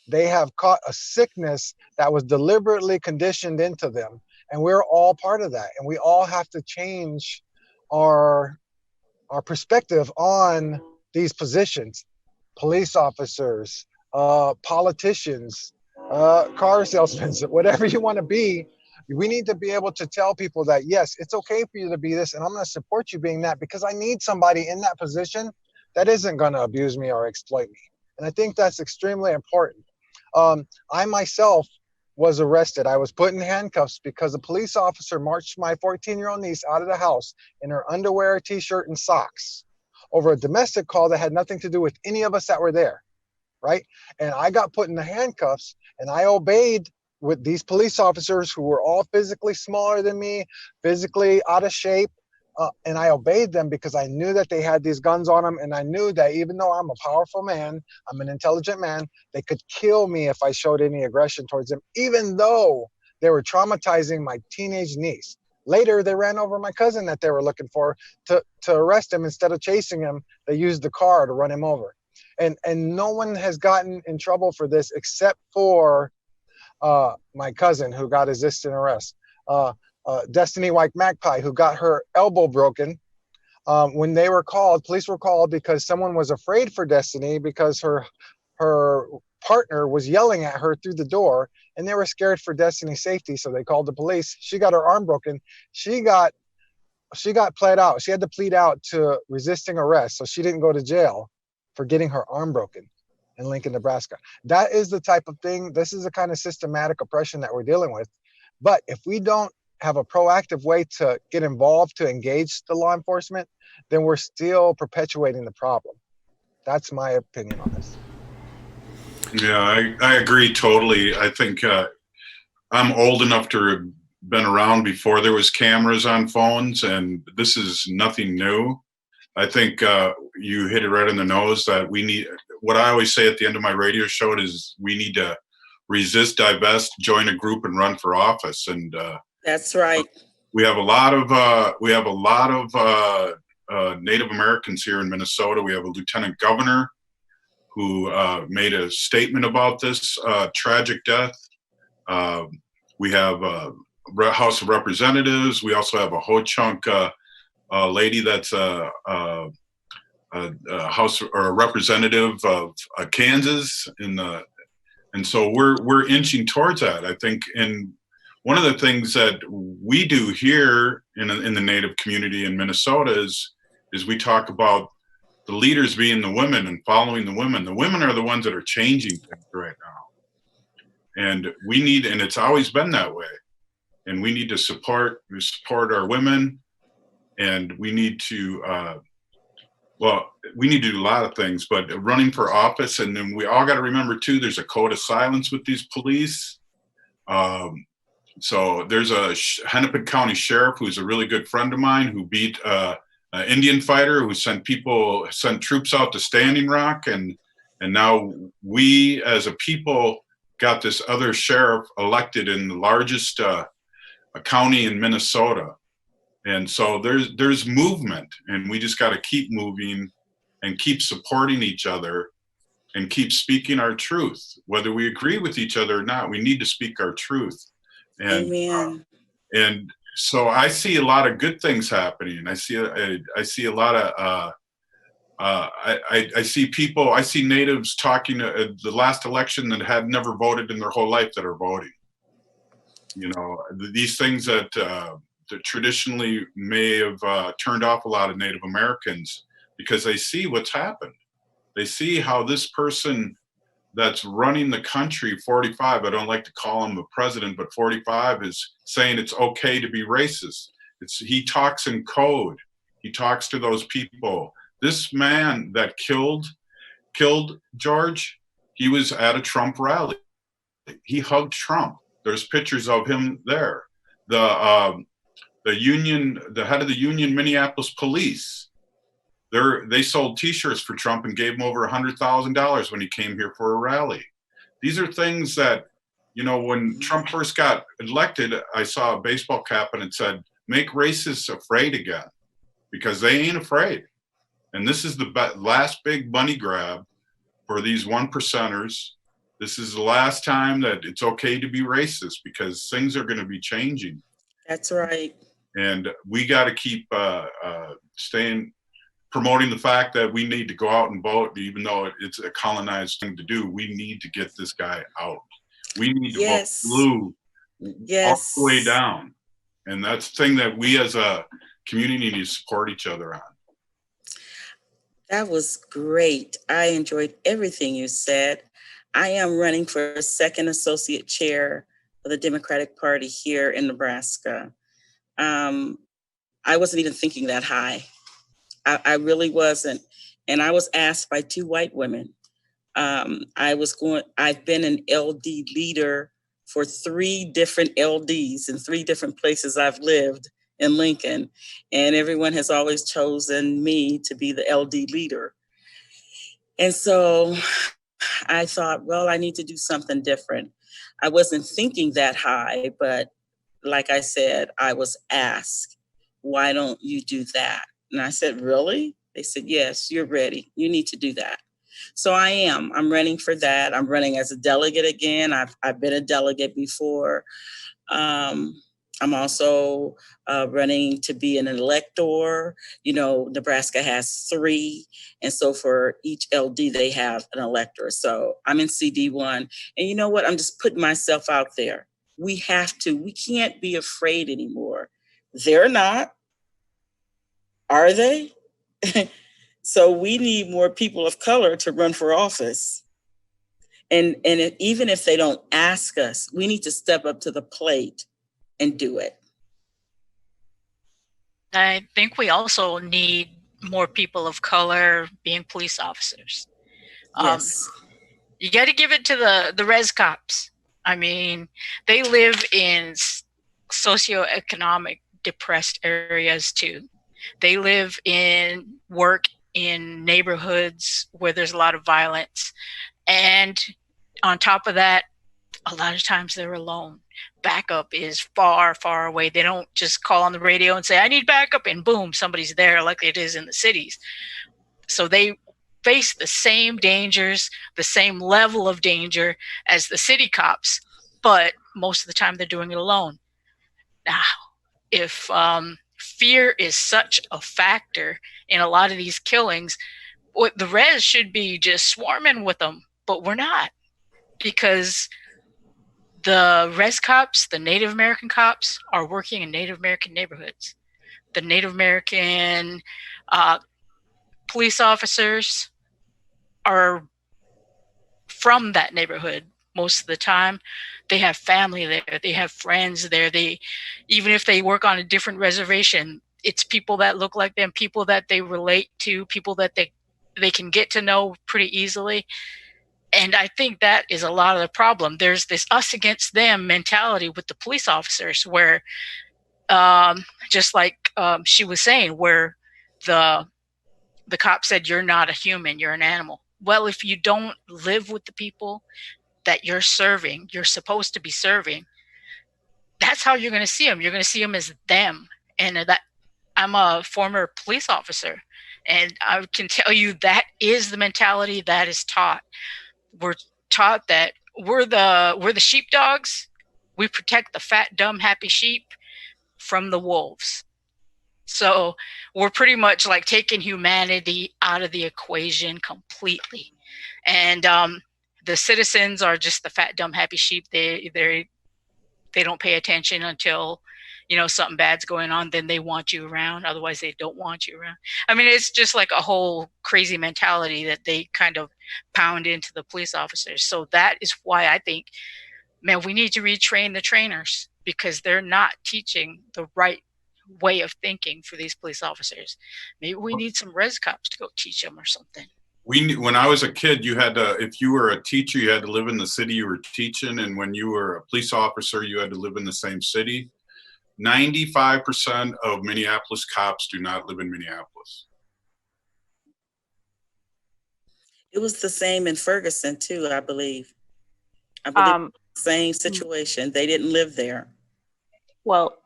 They have caught a sickness that was deliberately conditioned into them. And we're all part of that. And we all have to change our perspective on these positions. Police officers, politicians, car salesmen, whatever you want to be. We need to be able to tell people that, yes, it's okay for you to be this, and I'm going to support you being that, because I need somebody in that position that isn't going to abuse me or exploit me. And I think that's extremely important. I myself was arrested. I was put in handcuffs because a police officer marched my 14-year-old niece out of the house in her underwear, t-shirt, and socks over a domestic call that had nothing to do with any of us that were there, right? And I got put in the handcuffs, and I obeyed with these police officers who were all physically smaller than me, physically out of shape. And I obeyed them because I knew that they had these guns on them. And I knew that even though I'm a powerful man, I'm an intelligent man, they could kill me if I showed any aggression towards them, even though they were traumatizing my teenage niece. Later, they ran over my cousin that they were looking for to arrest him. Instead of chasing him, they used the car to run him over. And no one has gotten in trouble for this except for my cousin, who got resisting arrest. Destiny White Magpie, who got her elbow broken. When they were called, police were called because someone was afraid for Destiny because her partner was yelling at her through the door, and they were scared for Destiny's safety, so they called the police. She got her arm broken. She got pled out. She had to plead out to resisting arrest, so she didn't go to jail for getting her arm broken in Lincoln, Nebraska. That is the type of thing. This is the kind of systematic oppression that we're dealing with. But if we don't have a proactive way to get involved, to engage the law enforcement, then we're still perpetuating the problem. That's my opinion on this. Yeah, I agree totally. I think I'm old enough to have been around before there was cameras on phones, and this is nothing new. I think you hit it right on the nose that we need, what I always say at the end of my radio show is we need to resist, divest, join a group, and run for office. And that's right. We have a lot of Native Americans here in Minnesota. We have a lieutenant governor who made a statement about this tragic death. We have House of Representatives. We also have a HoChunk lady that's a House or a representative of Kansas, and so we're inching towards that, I think. And one of the things that we do here in the Native community in Minnesota is we talk about the leaders being the women and following the women. The women are the ones that are changing things right now, and we need, and it's always been that way. And we need to support our women, and we need to we need to do a lot of things, but running for office, and then we all got to remember too, there's a code of silence with these police. So there's a Hennepin County sheriff who's a really good friend of mine who beat an Indian fighter who sent troops out to Standing Rock, and now we as a people got this other sheriff elected in the largest county in Minnesota. And so there's movement, and we just got to keep moving and keep supporting each other and keep speaking our truth. Whether we agree with each other or not, we need to speak our truth. And, amen. And so I see a lot of good things happening. I see a lot of, I see natives talking the last election that had never voted in their whole life that are voting. You know, these things that traditionally may have turned off a lot of Native Americans, because they see what's happened. They see how this person that's running the country, 45, I don't like to call him the president, but 45 is saying it's okay to be racist. He talks in code. He talks to those people. This man that killed George, he was at a Trump rally. He hugged Trump. There's pictures of him there. The head of the union, Minneapolis police, they sold T-shirts for Trump and gave him over $100,000 when he came here for a rally. These are things that, you know, when Trump first got elected, I saw a baseball cap and it said, "Make racists afraid again," because they ain't afraid. And this is the last big money grab for these 1%ers. This is the last time that it's okay to be racist, because things are going to be changing. That's right. And we got to keep promoting the fact that we need to go out and vote, even though it's a colonized thing to do. We need to get this guy out. We need to vote blue all the way down. And that's the thing that we as a community need to support each other on. That was great. I enjoyed everything you said. I am running for a second associate chair for the Democratic Party here in Nebraska. I wasn't even thinking that high. I really wasn't. And I was asked by two white women. I've been an LD leader for 3 different LDs in 3 different places I've lived in Lincoln. And everyone has always chosen me to be the LD leader. And so I thought, well, I need to do something different. I wasn't thinking that high, but like I said, I was asked, why don't you do that? And I said, really? They said, yes, you're ready. You need to do that. So I am. I'm running for that. I'm running as a delegate again. I've been a delegate before. I'm also running to be an elector. You know, Nebraska has 3. And so for each LD, they have an elector. So I'm in CD1. And you know what? I'm just putting myself out there. We can't be afraid anymore. They're not. Are they? So we need more people of color to run for office. And even if they don't ask us, we need to step up to the plate and do it. I think we also need more people of color being police officers. Yes. You got to give it to the res cops. I mean, they live in socioeconomic depressed areas too. They live in work in neighborhoods where there's a lot of violence. And on top of that, a lot of times they're alone. Backup is far, far away. They don't just call on the radio and say, I need backup, and boom, somebody's there like it is in the cities. So they face the same dangers, the same level of danger as the city cops, but most of the time they're doing it alone. Now, if fear is such a factor in a lot of these killings, the res should be just swarming with them, but we're not, because the res cops, the Native American cops, are working in Native American neighborhoods. The Native American police officers are from that neighborhood most of the time. They have family there. They have friends there. Even if they work on a different reservation, it's people that look like them, people that they relate to, people that they can get to know pretty easily. And I think that is a lot of the problem. There's this us against them mentality with the police officers where, just like she was saying, where the cop said, you're not a human, you're an animal. Well, if you don't live with the people that you're serving, you're supposed to be serving, that's how you're going to see them. You're going to see them as them. And that I'm a former police officer, and I can tell you that is the mentality that is taught. We're taught that we're the sheepdogs. We protect the fat, dumb, happy sheep from the wolves. So we're pretty much like taking humanity out of the equation completely. And the citizens are just the fat, dumb, happy sheep. They don't pay attention until, something bad's going on. Then they want you around. Otherwise, they don't want you around. I mean, it's just like a whole crazy mentality that they kind of pound into the police officers. So that is why I think, man, we need to retrain the trainers, because they're not teaching the right way of thinking for these police officers. Maybe we need some res cops to go teach them or something. When I was a kid, you had to, if you were a teacher, you had to live in the city you were teaching. And when you were a police officer, you had to live in the same city. 95% of Minneapolis cops do not live in Minneapolis. It was the same in Ferguson too, I believe. Same situation. They didn't live there. Well,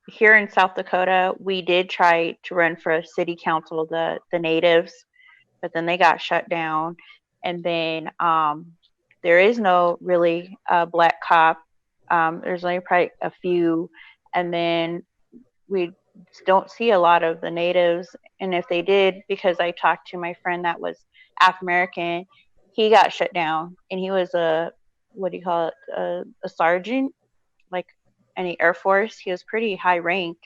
here in South Dakota, we did try to run for a city council, the natives, but then they got shut down. And then there is no really black cop. There's only probably a few. And then we don't see a lot of the natives. And if they did, because I talked to my friend that was African-American, he got shut down. And he was a sergeant, like in the Air Force. He was pretty high ranked,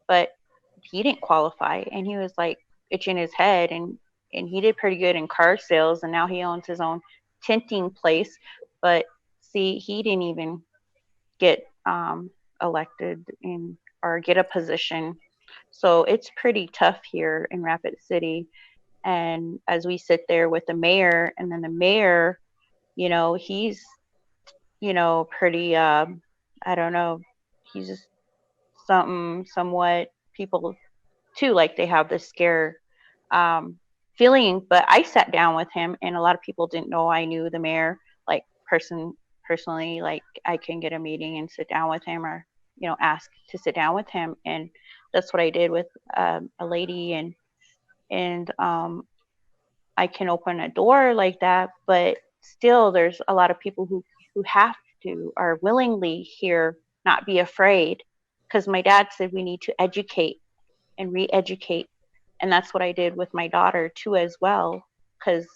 but he didn't qualify. And he was like itching his head, and he did pretty good in car sales, and now he owns his own tinting place. But see, he didn't even get elected or get a position. So it's pretty tough here in Rapid City. And as we sit there with the mayor, and then the mayor, he's pretty I don't know, he's just somewhat people too, like they have this scare feeling. But I sat down with him, and a lot of people didn't know I knew the mayor, like personally, like I can get a meeting and sit down with him, or ask to sit down with him. And that's what I did with a lady, and I can open a door like that. But still, there's a lot of people who have to, are willingly here, not be afraid, because my dad said we need to educate and re-educate. And that's what I did with my daughter too as well, because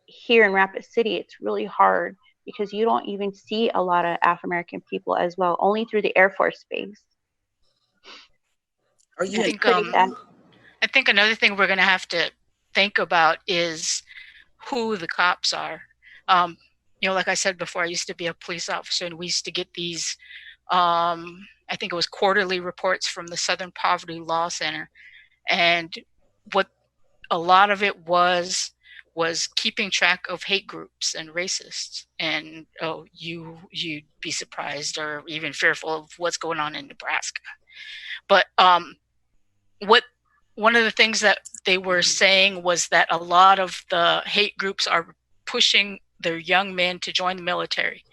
here in Rapid City, it's really hard, because you don't even see a lot of African-American people as well, only through the Air Force Base. I think another thing we're going to have to think about is who the cops are. Like I said before, I used to be a police officer, and we used to get these, I think it was quarterly reports from the Southern Poverty Law Center. And what a lot of it was keeping track of hate groups and racists. And you'd be surprised or even fearful of what's going on in Nebraska. But what one of the things that they were saying was that a lot of the hate groups are pushing their young men to join the military.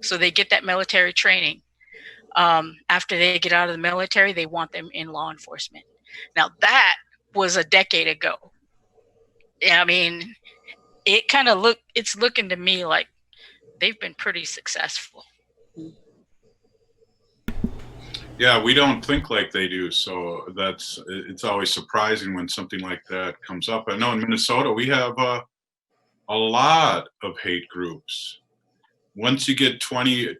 So they get that military training. After they get out of the military, they want them in law enforcement. Now that was a decade ago. I mean, it's looking to me like they've been pretty successful. Yeah, we don't think like they do, so it's always surprising when something like that comes up. I know in Minnesota we have a lot of hate groups. Once you get 20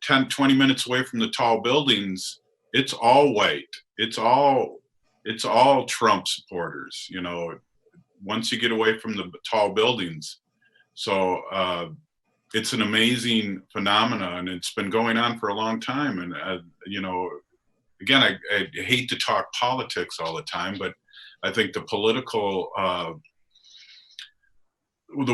minutes away from the tall buildings, it's all white. It's all Trump supporters, you know, once you get away from the tall buildings. So it's an amazing phenomenon, and it's been going on for a long time. And, you know, again, I hate to talk politics all the time, but I think the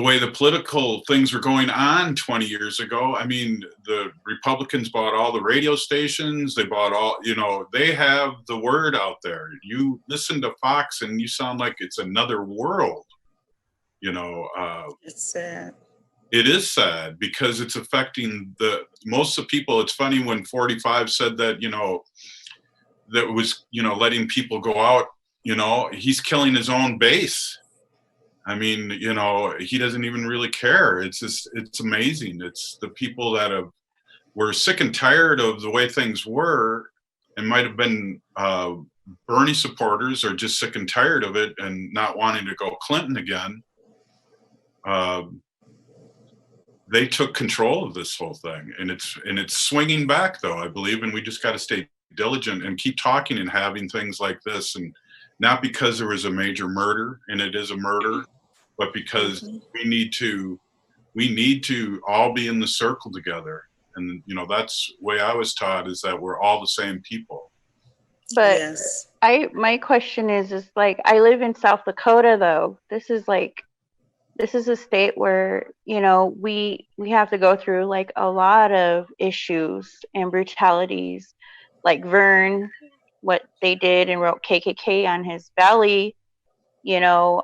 way the political things were going on 20 years ago, I mean, the Republicans bought all the radio stations, they bought all, you know, they have the word out there. You listen to Fox and you sound like it's another world, you know. It's sad. It is sad because it's affecting most of the people. It's funny when 45 said that, you know, that was, you know, letting people go out, you know, he's killing his own base. I mean, you know, he doesn't even really care. It's just, it's amazing. It's the people that were sick and tired of the way things were and might have been Bernie supporters or just sick and tired of it and not wanting to go Clinton again. They took control of this whole thing, and it's swinging back though, I believe, and we just got to stay diligent and keep talking and having things like this, and not because there was a major murder, and it is a murder, but because we need to all be in the circle together. And you know, that's the way I was taught, is that we're all the same people. But Yes. my question is like, I live in South Dakota though. This is a state where, you know, we have to go through like a lot of issues and brutalities, like Vern, what they did and wrote KKK on his belly, you know,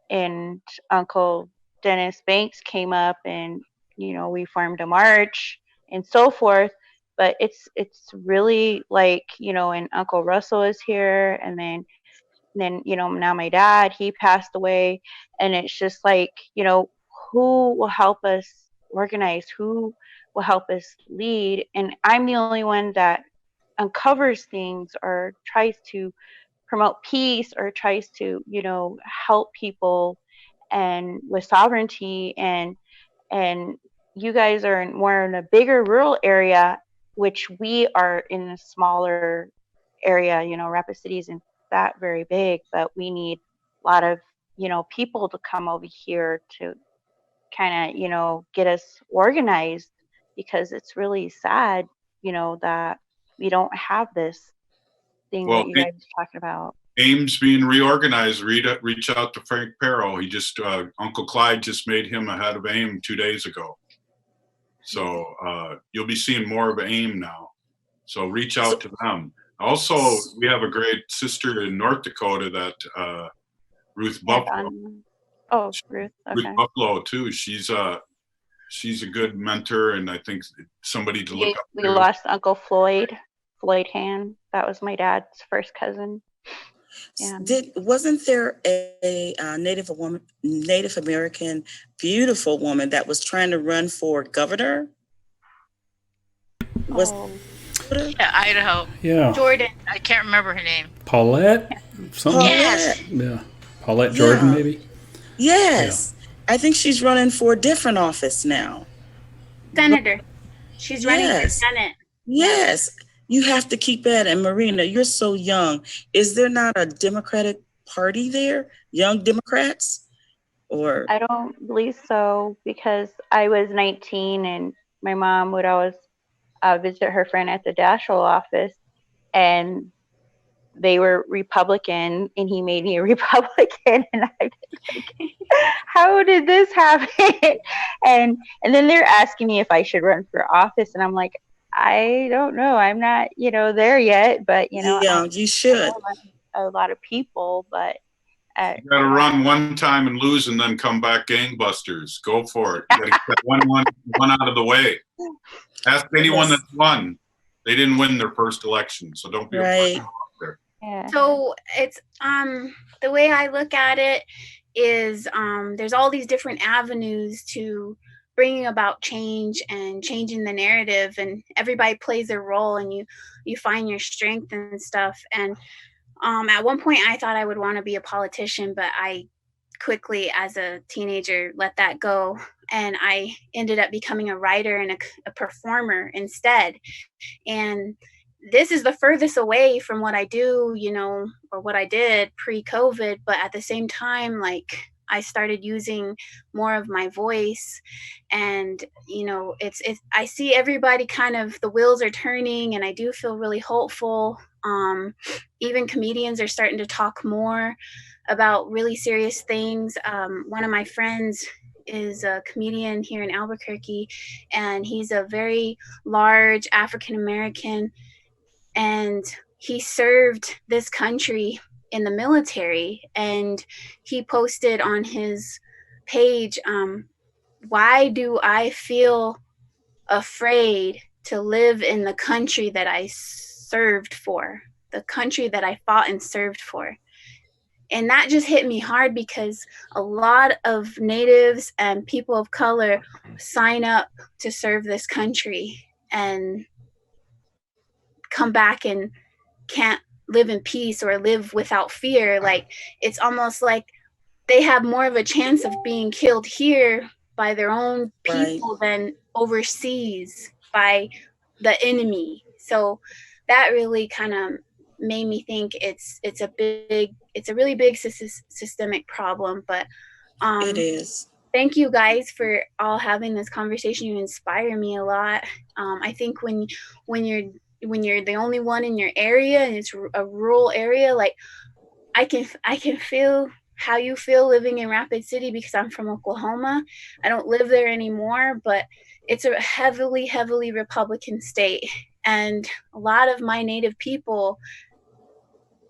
and Uncle Dennis Banks came up and, you know, we formed a march and so forth. But it's really like, you know, and Uncle Russell is here, and then, you know, now my dad, he passed away, and it's just like, you know, who will help us organize? Who will help us lead? And I'm the only one that uncovers things or tries to promote peace or tries to, you know, help people and with sovereignty, and you guys are more in a bigger rural area, which we are in a smaller area, you know, Rapid City isn't that very big, but we need a lot of, you know, people to come over here to kind of, you know, get us organized, because it's really sad, you know, that we don't have this thing Well, that you guys are talking about. AIM's being reorganized. Reach out to Frank Perro. He just Uncle Clyde just made him a head of AIM 2 days ago. So you'll be seeing more of AIM now. So reach out to them. Also, we have a great sister in North Dakota, that Ruth Buffalo. Oh, Ruth. Okay. Ruth Buffalo too. She's a good mentor, and I think somebody to look up We to. lost Uncle Floyd Hand. That was my dad's first cousin. Yeah. Wasn't there a Native American beautiful woman that was trying to run for governor? Yeah, Idaho. Yeah. Jordan. I can't remember her name. Paulette? Something? Yes. Yeah. Paulette Jordan, maybe? Yes. Yeah. I think she's running for a different office now. Senator. She's running for Senate. Yes. You have to keep at it. And Marina, you're so young. Is there not a Democratic Party there? Young Democrats? Or I don't believe so, because I was 19 and my mom would always visit her friend at the Dashiell office, and they were Republican, and he made me a Republican, and I was like, how did this happen? And then they're asking me if I should run for office, and I'm like, I don't know. I'm not, you know, there yet, but you know. Yeah, you should. a lot of people, but you gotta run one time and lose and then come back gangbusters. Go for it. You gotta get one out of the way. Ask anyone that's won. They didn't win their first election, so don't be afraid to go out there. Yeah. So it's the way I look at it is there's all these different avenues to bringing about change and changing the narrative, and everybody plays their role, and you find your strength and stuff. And at one point I thought I would want to be a politician, but I quickly as a teenager let that go, and I ended up becoming a writer and a performer instead. And this is the furthest away from what I do, or what I did pre-COVID, but at the same time, like, I started using more of my voice, and it's I see everybody kind of, the wheels are turning, and I do feel really hopeful. Even comedians are starting to talk more about really serious things. One of my friends is a comedian here in Albuquerque, and he's a very large African American, and he served this country in the military, and he posted on his page, why do I feel afraid to live in the country that I served for, the country that I fought and served for? And that just hit me hard, because a lot of natives and people of color sign up to serve this country and come back and can't live in peace or live without fear. Like, it's almost like they have more of a chance of being killed here by their own people than overseas by the enemy. So that really kind of made me think it's a really big systemic problem. But it is. Thank you guys for all having this conversation. You inspire me a lot. I think when you're the only one in your area, and it's a rural area, like, I can feel how you feel living in Rapid City, because I'm from Oklahoma. I don't live there anymore, but it's a heavily Republican state, and a lot of my native people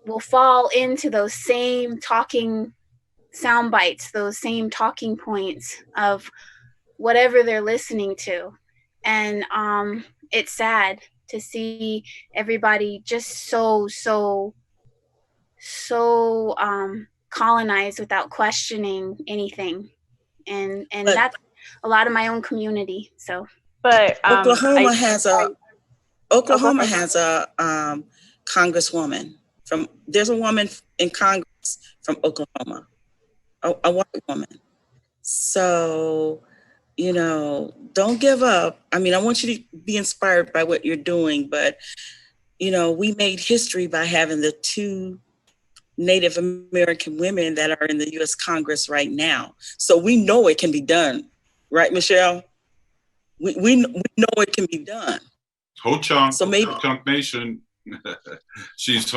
will fall into those same talking sound bites, those same talking points of whatever they're listening to. And it's sad to see everybody just so colonized without questioning anything, and that's a lot of my own community. So, but Oklahoma has a congresswoman there's a woman in Congress from Oklahoma, a white woman. So, don't give up. I mean, I want you to be inspired by what you're doing, but we made history by having the two Native American women that are in the U.S. Congress right now. So we know it can be done, right, Michelle? We know it can be done. HoChunk, so maybe HoChunk Nation. She's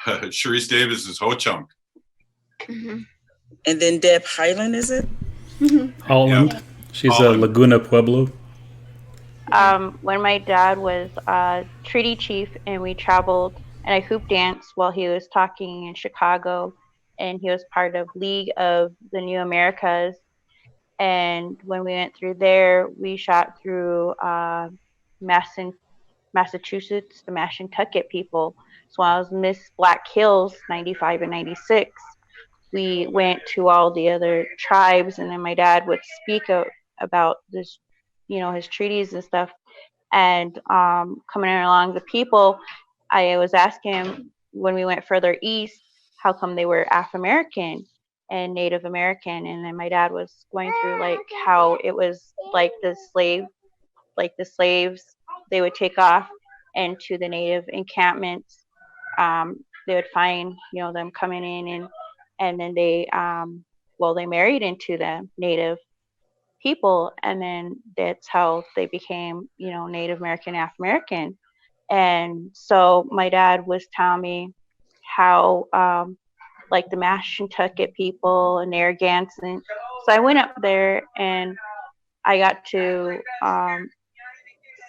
Sharice Davis is HoChunk. Mm-hmm. And then Deb Highland, is it? Mm-hmm. Holland. Yep. She's Holland. a Laguna Pueblo. When my dad was treaty chief, and we traveled, and I hoop danced while he was talking in Chicago, and he was part of League of the New Americas. And when we went through there, we shot through Massachusetts, the Mashantucket people. So I was Miss Black Hills 95 and 96. We went to all the other tribes, and then my dad would speak about this, his treaties and stuff. And coming along the people, I was asking him, when we went further east, how come they were Afro-American and Native American? And then my dad was going through like how it was like the slaves, they would take off into the Native encampments. They would find, them coming in, and then they married into the Native people, and then that's how they became, Native American, Afro-American. And so my dad was telling me how like the Mashantucket people and Narragansett. So I went up there, and I got to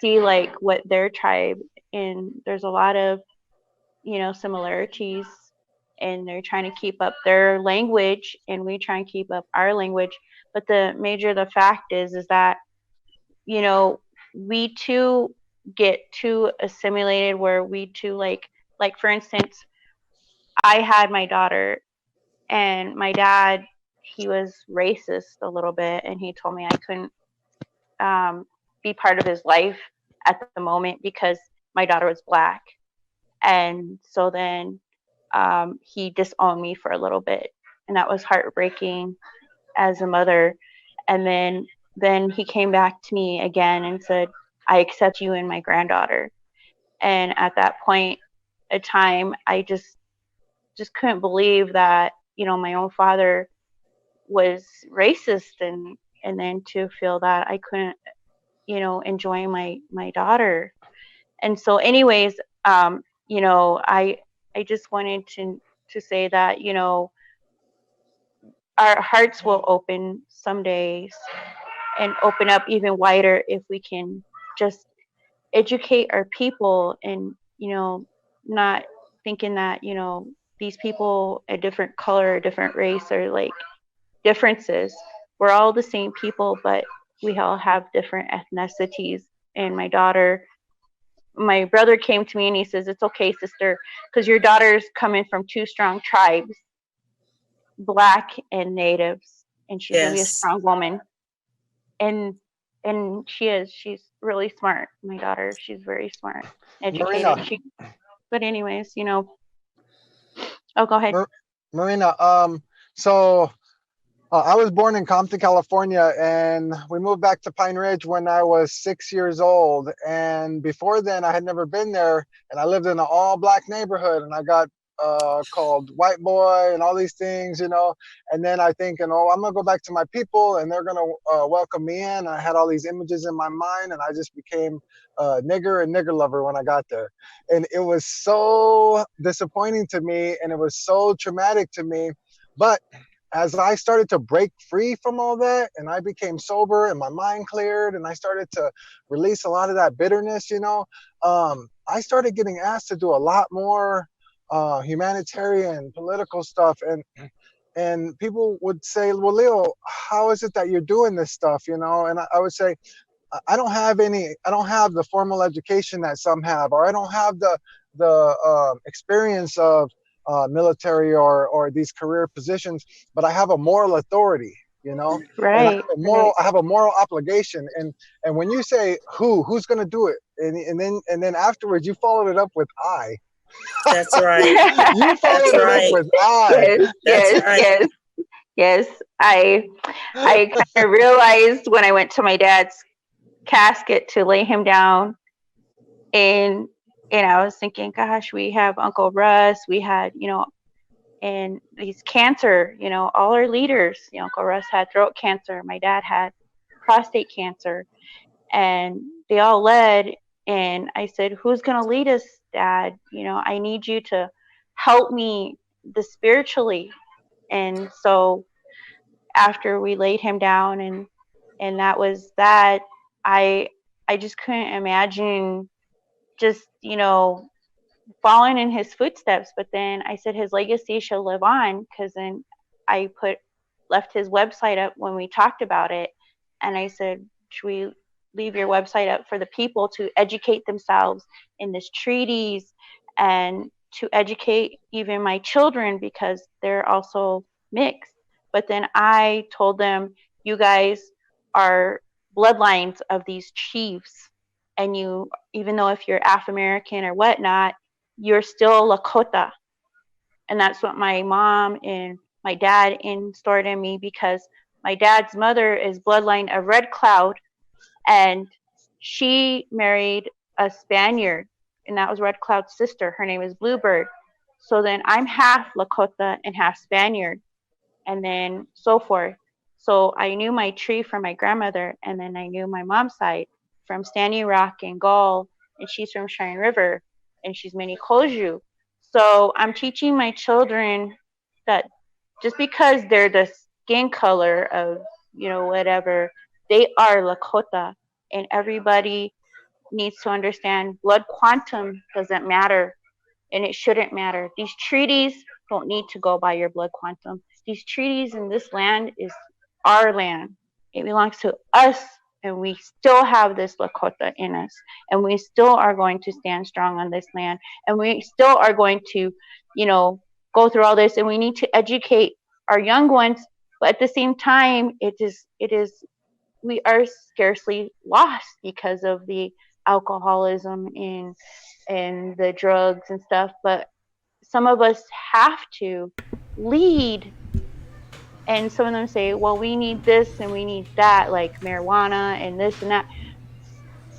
see like what their tribe, and there's a lot of similarities and they're trying to keep up their language, and we try and keep up our language. But the fact is that, you know, we too get too assimilated, where we too like for instance, I had my daughter, and my dad, he was racist a little bit, and he told me I couldn't be part of his life at the moment because my daughter was Black. And so then he disowned me for a little bit, and that was heartbreaking as a mother. And then he came back to me again and said, I accept you and my granddaughter. And at that point in time, I just couldn't believe that, you know, my own father was racist, and then to feel that I couldn't, you know, enjoy my daughter. And so anyways, you know, I just wanted to say that, you know, our hearts will open some days and open up even wider if we can just educate our people, and, you know, not thinking that, you know, these people a different color, a different race, are like differences. We're all the same people, but we all have different ethnicities. And my brother came to me and he says, it's okay, sister, because your daughter's coming from two strong tribes, Black and natives, and she's gonna be a strong woman. And she's really smart. My daughter, she's very smart, educated. Marina. But anyways, you know, oh, go ahead. Marina, so I was born in Compton, California, and we moved back to Pine Ridge when I was 6 years old. And before then, I had never been there, and I lived in an all-Black neighborhood, and I got called white boy and all these things, you know. And then I think, I'm gonna go back to my people, and they're gonna welcome me in. I had all these images in my mind, and I just became nigger and nigger lover when I got there. And it was so disappointing to me, and it was so traumatic to me. But as I started to break free from all that, and I became sober and my mind cleared, and I started to release a lot of that bitterness, you know, I started getting asked to do a lot more humanitarian, political stuff. And people would say, well, Leo, how is it that you're doing this stuff, you know? And I would say, I don't have the formal education that some have, or I don't have the experience of military or these career positions, but I have a moral authority, you know. Right. And I have a moral obligation. And when you say who's going to do it, and then afterwards you followed it up with I. That's right. You followed it up with I. Yes. I kind of realized when I went to my dad's casket to lay him down, and I was thinking, gosh, we have Uncle Russ, we had, you know, and these cancer, you know, all our leaders, you know, Uncle Russ had throat cancer, my dad had prostate cancer, and they all led. And I said, who's going to lead us, Dad? You know, I need you to help me spiritually. And so after we laid him down, and that was that, I just couldn't imagine just, you know, following in his footsteps. But then I said his legacy shall live on, because then I left his website up when we talked about it, and I said, should we leave your website up for the people to educate themselves in this treaties, and to educate even my children, because they're also mixed. But then I told them, you guys are bloodlines of these chiefs, and you, even though if you're Afro-American or whatnot, you're still Lakota. And that's what my mom and my dad installed in me, because my dad's mother is bloodline of Red Cloud, and she married a Spaniard, and that was Red Cloud's sister. Her name is Bluebird. So then I'm half Lakota and half Spaniard, and then so forth. So I knew my tree from my grandmother, and then I knew my mom's side from Standing Rock and Gull, and she's from Cheyenne River, and she's Minnie Koju. So I'm teaching my children that just because they're the skin color of, you know, whatever, they are Lakota, and everybody needs to understand blood quantum doesn't matter, and it shouldn't matter. These treaties don't need to go by your blood quantum. These treaties in this land is our land. It belongs to us, and we still have this Lakota in us, and we still are going to stand strong on this land, and we still are going to, go through all this, and we need to educate our young ones. But at the same time, it is we are scarcely lost because of the alcoholism and the drugs and stuff. But some of us have to lead, and some of them say, well, we need this and we need that, like marijuana and this and that.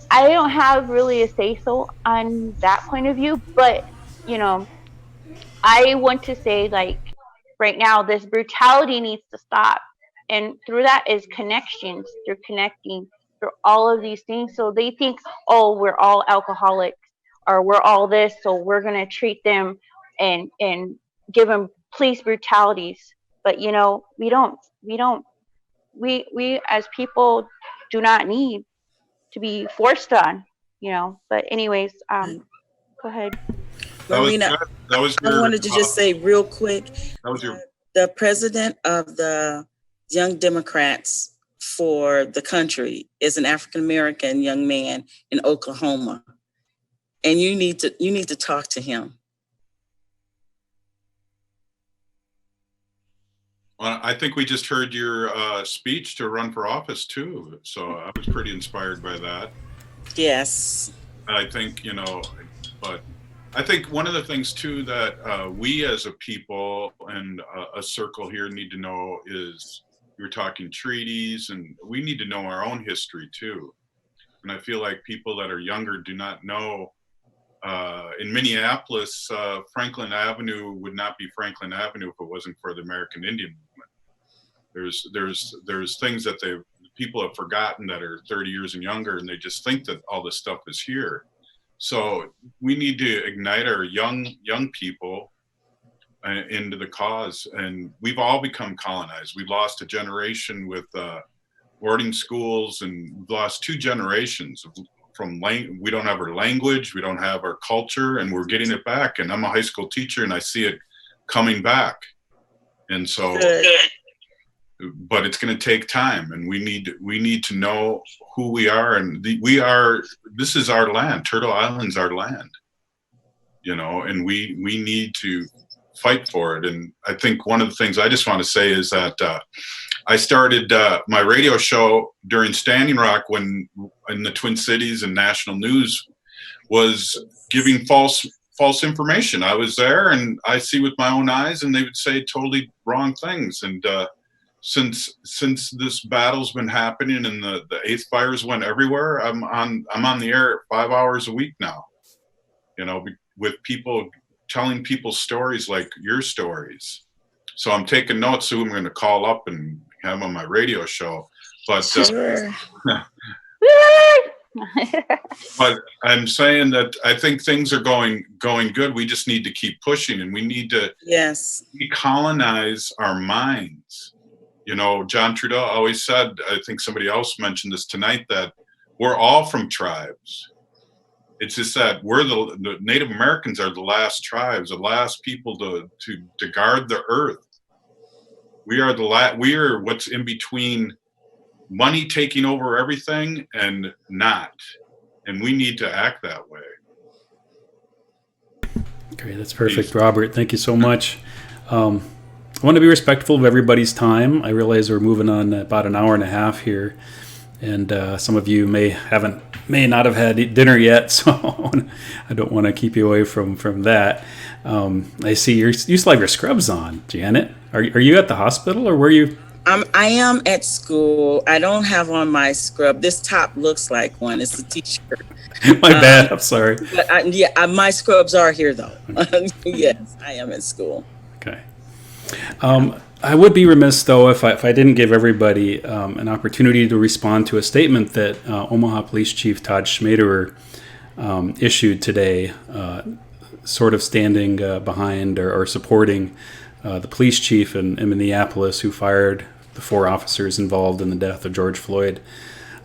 I don't have really a say-so on that point of view, but I want to say, like, right now, this brutality needs to stop. And through that is connections, through connecting, through all of these things. So they think, oh, we're all alcoholics, or we're all this, so we're going to treat them and give them police brutalities. But, we as people do not need to be forced on, But anyways, go ahead. Marina, that was I wanted to just say real quick, that was your the president of the Young Democrats for the country is an African-American young man in Oklahoma. And you need to talk to him. Well, I think we just heard your speech to run for office too. So I was pretty inspired by that. Yes. I think, but I think one of the things too that we as a people and a circle here need to know is, you're talking treaties, and we need to know our own history too. And I feel like people that are younger do not know. In Minneapolis, Franklin Avenue would not be Franklin Avenue if it wasn't for the American Indian movement. There's things that people have forgotten that are 30 years and younger, and they just think that all this stuff is here. So we need to ignite our young people into the cause, and we've all become colonized. We've lost a generation with boarding schools, and we've lost 2 generations from we don't have our language, we don't have our culture, and we're getting it back. And I'm a high school teacher, and I see it coming back. And so, but it's going to take time, and we need to know who we are, and this is our land. Turtle Island's our land, and we need to fight for it. And I think one of the things I just want to say is that I started my radio show during Standing Rock when in the Twin Cities, and national news was giving false information. I was there, and I see with my own eyes, and they would say totally wrong things. And since this battle's been happening and the 8th fires went everywhere, I'm on the air 5 hours a week now, with people telling people stories like your stories. So I'm taking notes who I'm going to call up and have on my radio show. But sure. But I'm saying that I think things are going good. We just need to keep pushing, and we need to decolonize our minds. John Trudeau always said, I think somebody else mentioned this tonight, that we're all from tribes. It's just that we're the Native Americans are the last tribes, the last people to guard the earth. We are what's in between money taking over everything and not. And we need to act that way. Great, that's perfect, Robert. Thank you so much. I want to be respectful of everybody's time. I realize we're moving on about an hour and a half here, and some of you may not have had dinner yet, so I don't want to keep you away from that. I see you still have your scrubs on, Janet. Are you at the hospital, or were you? I am at school. I don't have on my scrub. This top looks like one. It's a t-shirt. My bad. I'm sorry. But my scrubs are here though. Yes, I am at school. Okay. I would be remiss though if I didn't give everybody an opportunity to respond to a statement that Omaha Police Chief Todd Schmaderer issued today, sort of standing behind or supporting the police chief in Minneapolis who fired the 4 officers involved in the death of George Floyd.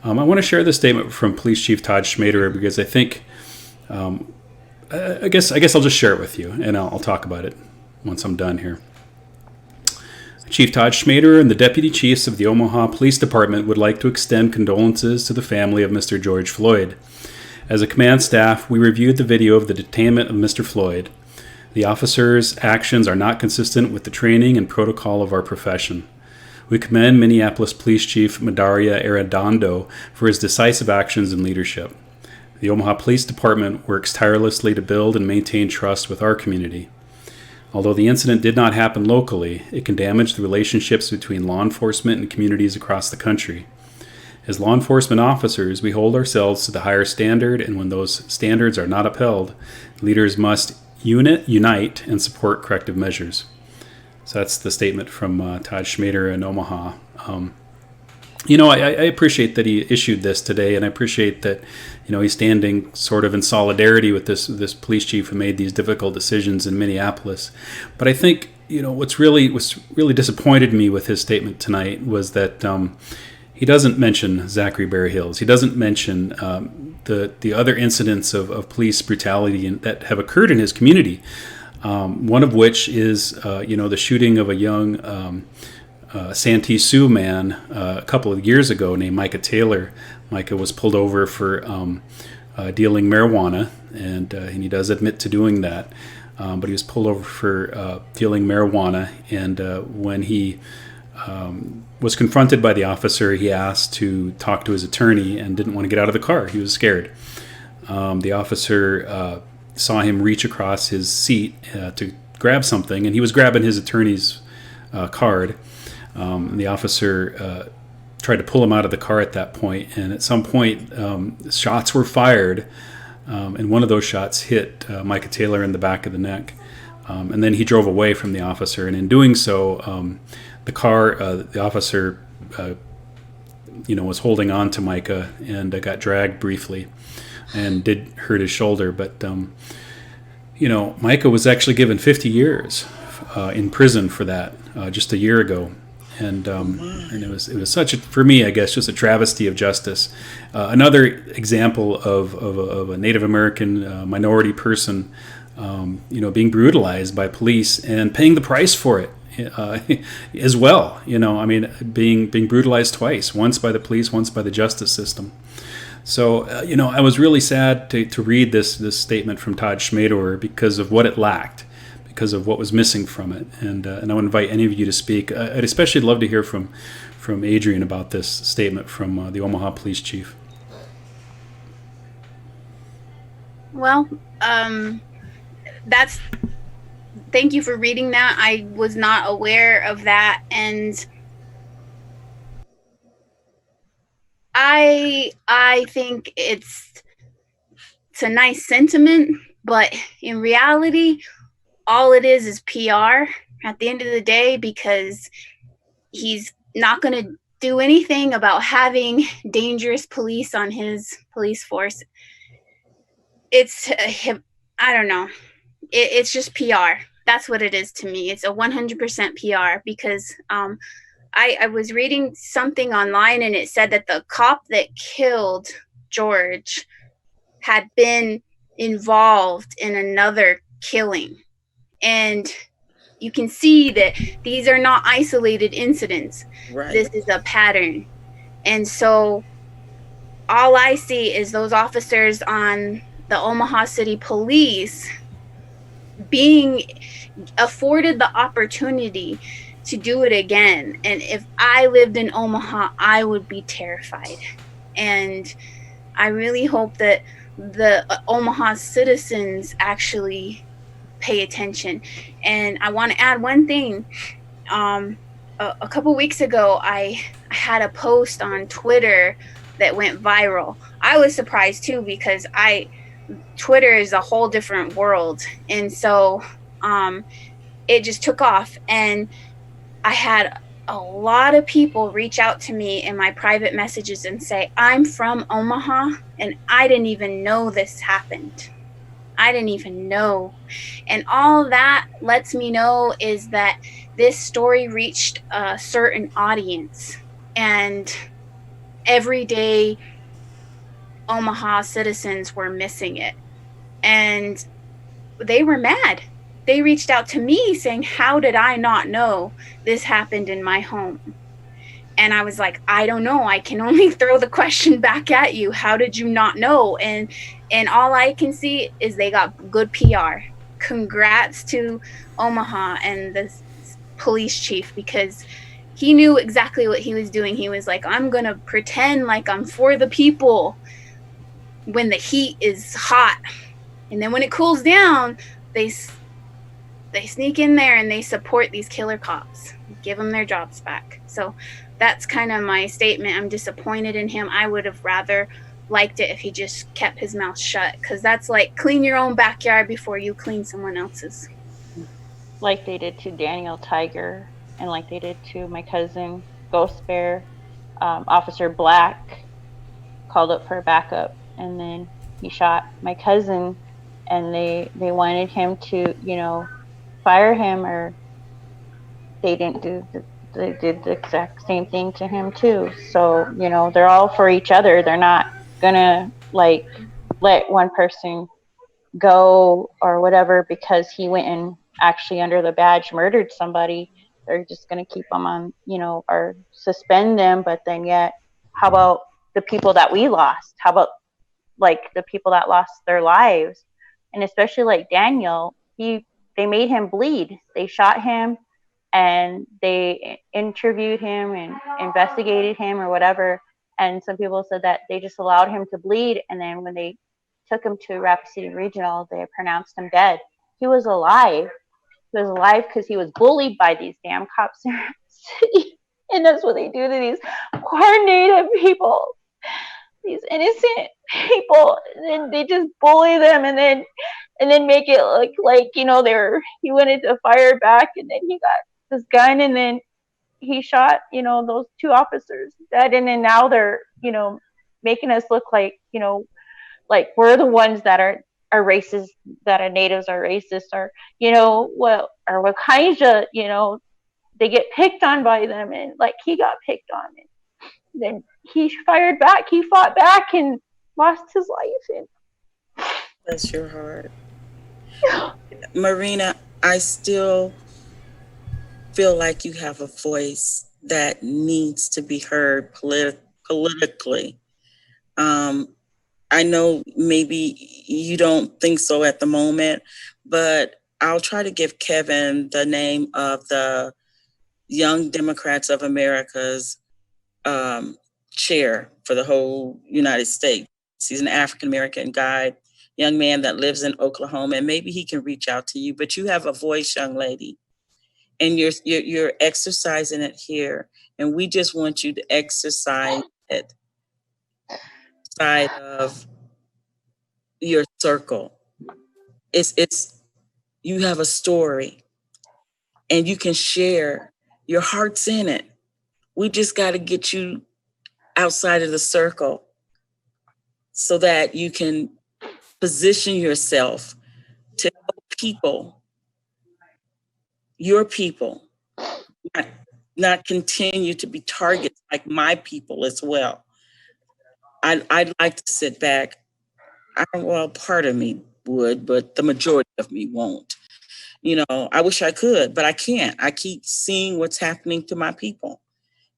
I want to share this statement from Police Chief Todd Schmaderer because I think, I guess I'll just share it with you and I'll talk about it once I'm done here. Chief Todd Schmader and the deputy chiefs of the Omaha Police Department would like to extend condolences to the family of Mr. George Floyd. As a command staff, we reviewed the video of the detainment of Mr. Floyd. The officer's actions are not consistent with the training and protocol of our profession. We commend Minneapolis Police Chief Madaria Arredondo for his decisive actions and leadership. The Omaha Police Department works tirelessly to build and maintain trust with our community. Although the incident did not happen locally, it can damage the relationships between law enforcement and communities across the country. As law enforcement officers, we hold ourselves to the higher standard, and when those standards are not upheld, leaders must unite and support corrective measures. So that's the statement from Todd Schmader in Omaha. I appreciate that he issued this today, and I appreciate that, he's standing sort of in solidarity with this police chief who made these difficult decisions in Minneapolis. But I think, what's really disappointed me with his statement tonight was that he doesn't mention Zachary Bear Heels. He doesn't mention the other incidents of police brutality that have occurred in his community. One of which is, the shooting of a young Santee Sioux man a couple of years ago named Micah Taylor. Micah was pulled over for dealing marijuana, and he does admit to doing that. But he was pulled over for dealing marijuana, and when he was confronted by the officer, he asked to talk to his attorney and didn't want to get out of the car. He was scared. The officer saw him reach across his seat to grab something, and he was grabbing his attorney's card. And the officer tried to pull him out of the car at that point, and at some point shots were fired, and one of those shots hit Micah Taylor in the back of the neck. And then he drove away from the officer, and in doing so, the officer was holding on to Micah and got dragged briefly and did hurt his shoulder. But Micah was actually given 50 years in prison for that just a year ago. And it was for me, I guess, just a travesty of justice. Another example of a Native American minority person, being brutalized by police and paying the price for it as well. Being brutalized twice, once by the police, once by the justice system. So, I was really sad to read this statement from Todd Schmader because of what it lacked, because of what was missing from it. And I would invite any of you to speak. I'd especially love to hear from Adrianne about this statement from the Omaha Police Chief. Well, thank you for reading that. I was not aware of that. And I think it's a nice sentiment, but in reality, all it is PR at the end of the day, because he's not going to do anything about having dangerous police on his police force. It's, I don't know. It's just PR. That's what it is to me. It's a 100% PR because I was reading something online and it said that the cop that killed George had been involved in another killing. And you can see that these are not isolated incidents. Right. This is a pattern. And so all I see is those officers on the Omaha City Police being afforded the opportunity to do it again. And if I lived in Omaha, I would be terrified. And I really hope that the Omaha citizens actually pay attention. And I want to add one thing. A couple weeks ago, I had a post on Twitter that went viral. I was surprised too because Twitter is a whole different world, and so it just took off. And I had a lot of people reach out to me in my private messages and say, "I'm from Omaha, and I didn't even know this happened. I didn't even know." And all that lets me know is that this story reached a certain audience, and everyday Omaha citizens were missing it. And they were mad. they reached out to me saying, how did I not know this happened in my home? And I was like, I don't know. I can only throw the question back at you. How did you not know? And all I can see is they got good PR. Congrats to Omaha and the police chief, because he knew exactly what he was doing. He was like, I'm going to pretend like I'm for the people when the heat is hot. And then when it cools down, they sneak in there and they support these killer cops, give them their jobs back. So that's kind of my statement. I'm disappointed in him. I would have rather liked it if he just kept his mouth shut, because that's like clean your own backyard before you clean someone else's. Like they did to Daniel Tiger, and like they did to my cousin Ghost Bear. Officer Black called up for backup, and then he shot my cousin, and they wanted him to, you know, fire him, or they didn't do they did the exact same thing to him too. So, you know, they're all for each other. They're not gonna like let one person go or whatever because he went and actually under the badge murdered somebody. They're just gonna keep them on, you know, or suspend them. But then yet, how about the people that we lost? How about like the people that lost their lives? And especially like Daniel, they made him bleed. They shot him and they interviewed him and investigated him or whatever. And some people said that they just allowed him to bleed. And then when they took him to Rapid City Regional, they pronounced him dead. He was alive. He was alive because he was bullied by these damn cops in Rapid City. And that's what they do to these poor Native people, these innocent people. And then they just bully them and then make it look like, you know, he wanted to fire back, and then he got this gun, and then he shot, you know, those two officers dead. And then now they're, you know, making us look like, you know, like we're the ones that are racist, that are natives are racist, or, you know, well, or Wakaija, you know, they get picked on by them, and like he got picked on, and then he fired back, he fought back and lost his life. And bless your heart. Marina, I still feel like you have a voice that needs to be heard politically. I know maybe you don't think so at the moment, but I'll try to give Kevin the name of the Young Democrats of America's chair for the whole United States. He's an African-American guy, young man that lives in Oklahoma, and maybe he can reach out to you, but you have a voice, young lady, and you're exercising it here. And we just want you to exercise it outside of your circle. It's you have a story and you can share, your heart's in it. We just got to get you outside of the circle so that you can position yourself to help people, your people, not continue to be targets like my people as well. I'd like to sit back. Well, part of me would, but the majority of me won't. You know, I wish I could, but I can't. I keep seeing what's happening to my people,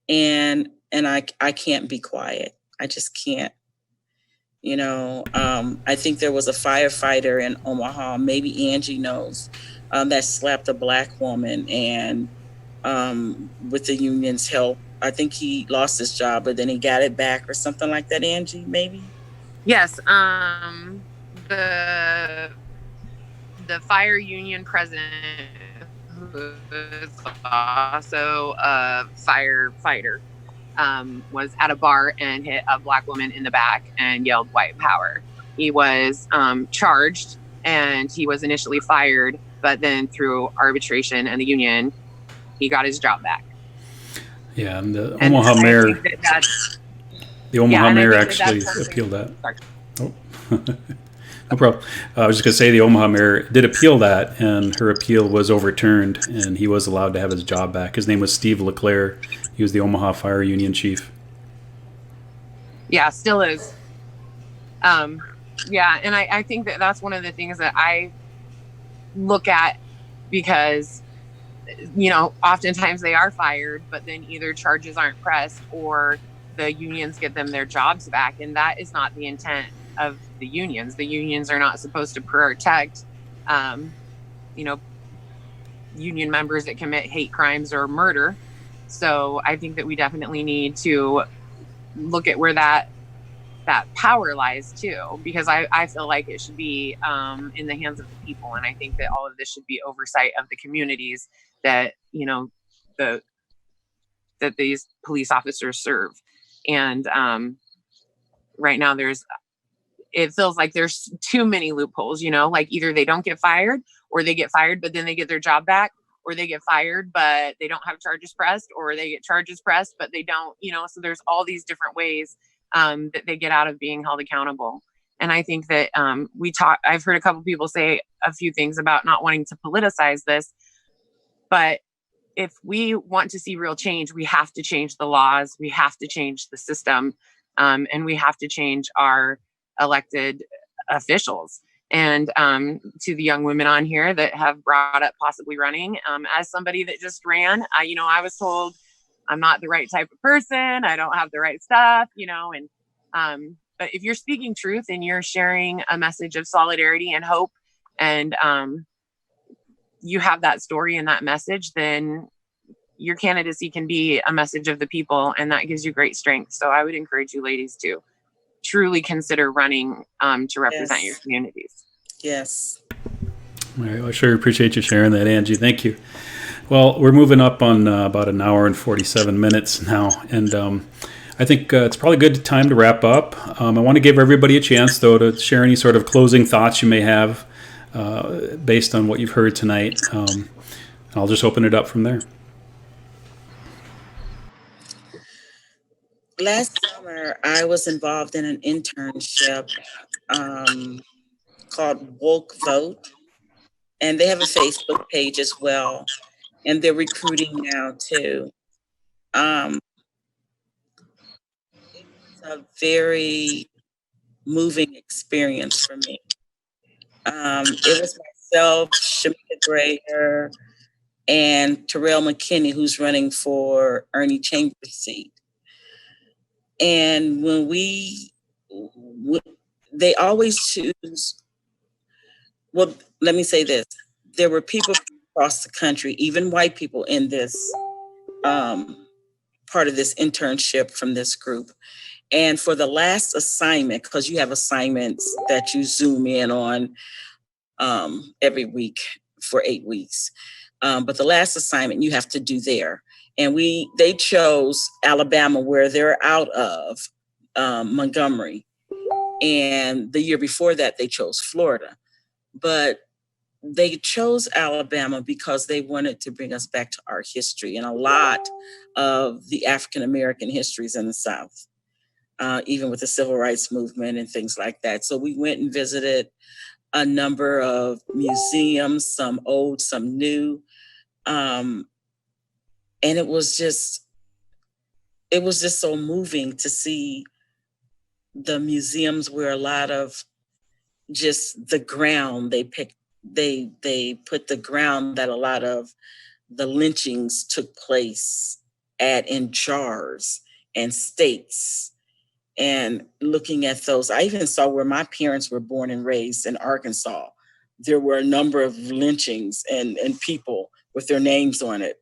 and I can't be quiet. I just can't. You know, I think there was a firefighter in Omaha, maybe Angie knows, that slapped a Black woman, and with the union's help, I think he lost his job, but then he got it back or something like that. Angie, maybe? Yes. The fire union president, who is also a firefighter, was at a bar and hit a Black woman in the back and yelled "white power." He was charged, and he was initially fired, but then through arbitration and the union, he got his job back. Yeah, and the Omaha mayor, actually appealed that. Oh, no problem. I was just going to say the Omaha mayor did appeal that, and her appeal was overturned, and he was allowed to have his job back. His name was Steve LeClaire. He was the Omaha Fire Union chief. Yeah, still is. Yeah, and I think that that's one of the things that I look at because, oftentimes they are fired, but then either charges aren't pressed or the unions get them their jobs back. And that is not the intent of the unions. The unions are not supposed to protect, union members that commit hate crimes or murder. So I think that we definitely need to look at where that power lies too, because I feel like it should be in the hands of the people. And I think that all of this should be oversight of the communities that, that these police officers serve. And right now it feels like there's too many loopholes, like either they don't get fired or they get fired, but then they get their job back, or they get fired, but they don't have charges pressed, or they get charges pressed, but they don't, so there's all these different ways that they get out of being held accountable. And I think that I've heard a couple people say a few things about not wanting to politicize this, but if we want to see real change, we have to change the laws, we have to change the system, and we have to change our elected officials. And to the young women on here that have brought up possibly running, as somebody that just ran, I was told I'm not the right type of person, I don't have the right stuff, but if you're speaking truth and you're sharing a message of solidarity and hope, and you have that story and that message, then your candidacy can be a message of the people, and that gives you great strength. So I would encourage you ladies to truly consider running to represent your communities. Yes. All right, well, I sure appreciate you sharing that, Angie. Thank you. Well, we're moving up on about an hour and 47 minutes now, and I think it's probably a good time to wrap up. I want to give everybody a chance, though, to share any sort of closing thoughts you may have based on what you've heard tonight. I'll just open it up from there. Last summer, I was involved in an internship called Woke Vote, and they have a Facebook page as well, and they're recruiting now too. It was a very moving experience for me. It was myself, Shamika Grayer, and Terrell McKinney, who's running for Ernie Chambers' seat. And when they always choose, well, let me say this. There were people across the country, even white people in this part of this internship from this group. And for the last assignment, because you have assignments that you zoom in on every week for 8 weeks. But the last assignment you have to do there. And they chose Alabama, where they're out of, Montgomery. And the year before that, they chose Florida. But they chose Alabama because they wanted to bring us back to our history. And a lot of the African-American histories in the South, even with the Civil Rights Movement and things like that. So we went and visited a number of museums, some old, some new. And it was just so moving to see the museums where a lot of just the ground they put the ground that a lot of the lynchings took place at in jars and stakes. And looking at those, I even saw where my parents were born and raised in Arkansas. There were a number of lynchings and people with their names on it.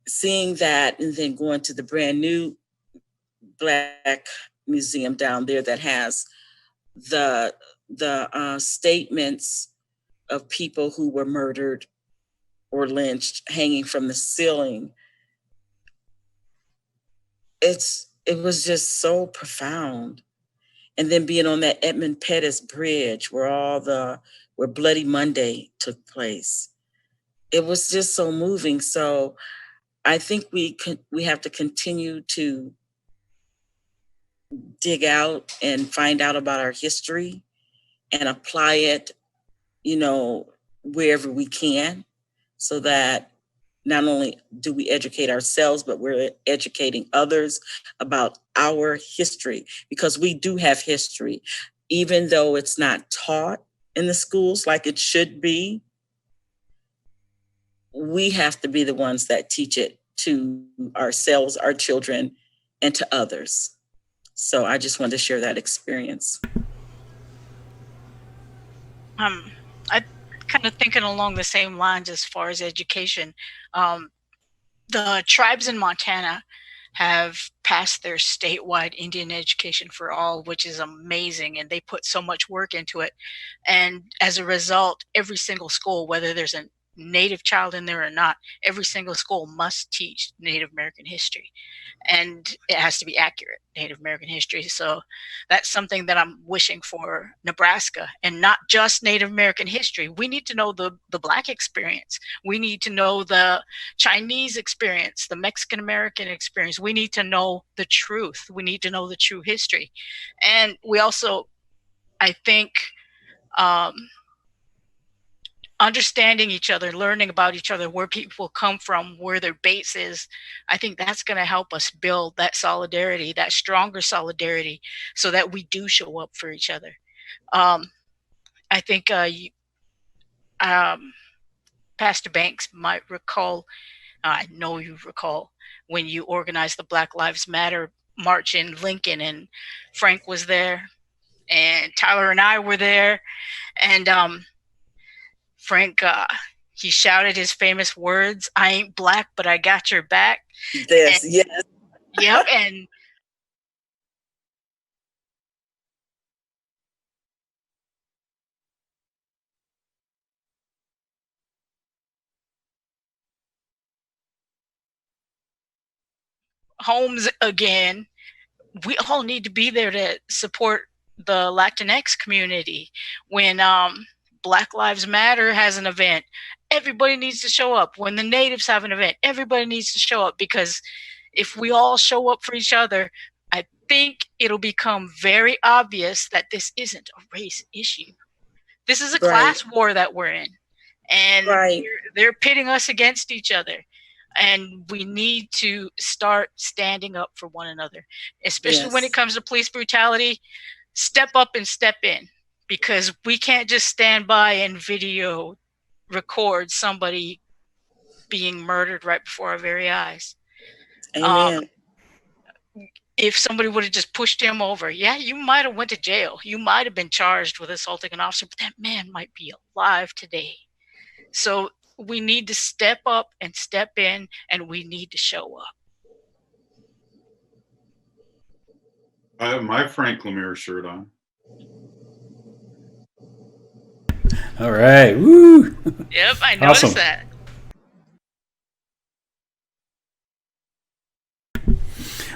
Seeing that, and then going to the brand new Black museum down there that has the statements of people who were murdered or lynched hanging from the ceiling. It was just so profound. And then being on that Edmund Pettus Bridge where Bloody Monday took place. It was just so moving. So I think we have to continue to dig out and find out about our history and apply it, wherever we can, so that not only do we educate ourselves, but we're educating others about our history, because we do have history, even though it's not taught in the schools like it should be. we have to be the ones that teach it to ourselves, our children, and to others. So I just wanted to share that experience. I kind of thinking along the same lines as far as education. The tribes in Montana have passed their statewide Indian Education for All, which is amazing, and they put so much work into it. And as a result, every single school, whether there's a Native child in there or not, every single school must teach Native American history, and it has to be accurate Native American history. So that's something that I'm wishing for Nebraska, and not just Native American history. We need to know the Black experience. We need to know the Chinese experience, the Mexican American experience. We need to know the truth. We need to know the true history. And we also, I think, understanding each other, learning about each other, where people come from, where their base is, I think that's going to help us build that solidarity, that stronger solidarity, so that we do show up for each other. I think Pastor Banks might recall, I know you recall, when you organized the Black Lives Matter march in Lincoln, and Frank was there, and Tyler and I were there, and Frank, he shouted his famous words, "I ain't Black, but I got your back." Yes, and, yes. Yep, and homes again. We all need to be there to support the Latinx community. When Black Lives Matter has an event, everybody needs to show up. When the natives have an event, everybody needs to show up, because if we all show up for each other, I think it'll become very obvious that this isn't a race issue. This is a class war that we're in, and they're pitting us against each other. And we need to start standing up for one another, especially when it comes to police brutality. Step up and step in, because we can't just stand by and video record somebody being murdered right before our very eyes. Amen. If somebody would have just pushed him over, yeah, you might have went to jail. You might have been charged with assaulting an officer, but that man might be alive today. So we need to step up and step in, and we need to show up. I have my Frank LaMere shirt on. All right. Woo. Yep, I noticed Awesome. that.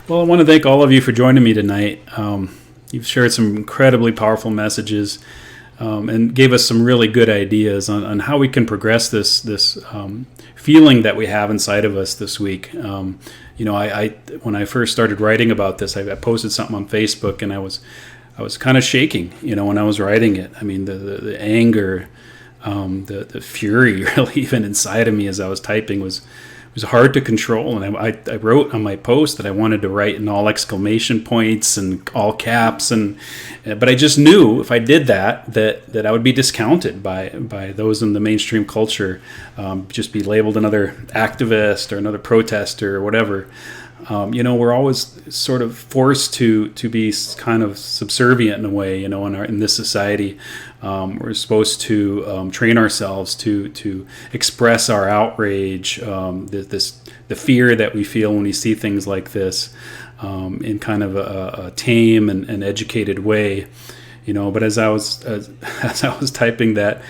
Well, I want to thank all of you for joining me tonight. You've shared some incredibly powerful messages, and gave us some really good ideas on how we can progress this feeling that we have inside of us this week. I when I first started writing about this, I posted something on Facebook, and I was kind of shaking, when I was writing it. I mean, the anger, the fury, really, even inside of me as I was typing was hard to control. And I wrote on my post that I wanted to write in all exclamation points and all caps, but I just knew if I did that I would be discounted by those in the mainstream culture, just be labeled another activist or another protester or whatever. We're always sort of forced to be kind of subservient in a way, in this society. We're supposed to train ourselves to express our outrage, the fear that we feel when we see things like this, in kind of a tame and educated way, But as I was typing that,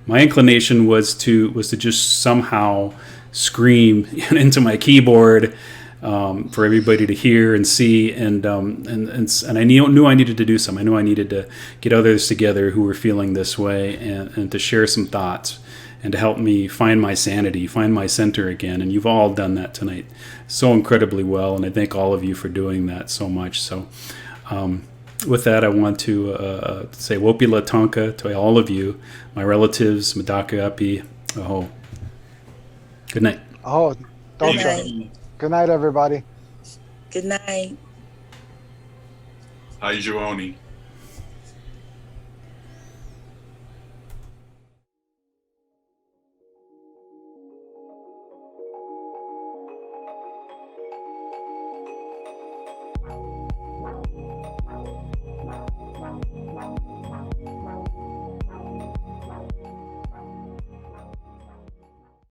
my inclination was to just somehow scream into my keyboard, for everybody to hear and see, and I knew I needed to do something. I knew I needed to get others together who were feeling this way, and to share some thoughts, and to help me find my sanity, find my center again. And you've all done that tonight so incredibly well, and I thank all of you for doing that so much. So with that, I want to say Wopila Tonka to all of you, my relatives, Madaka Api, Aho. Good night. Oh, Good Tonka. night. Good night, everybody. Good night. Hi, Jooni.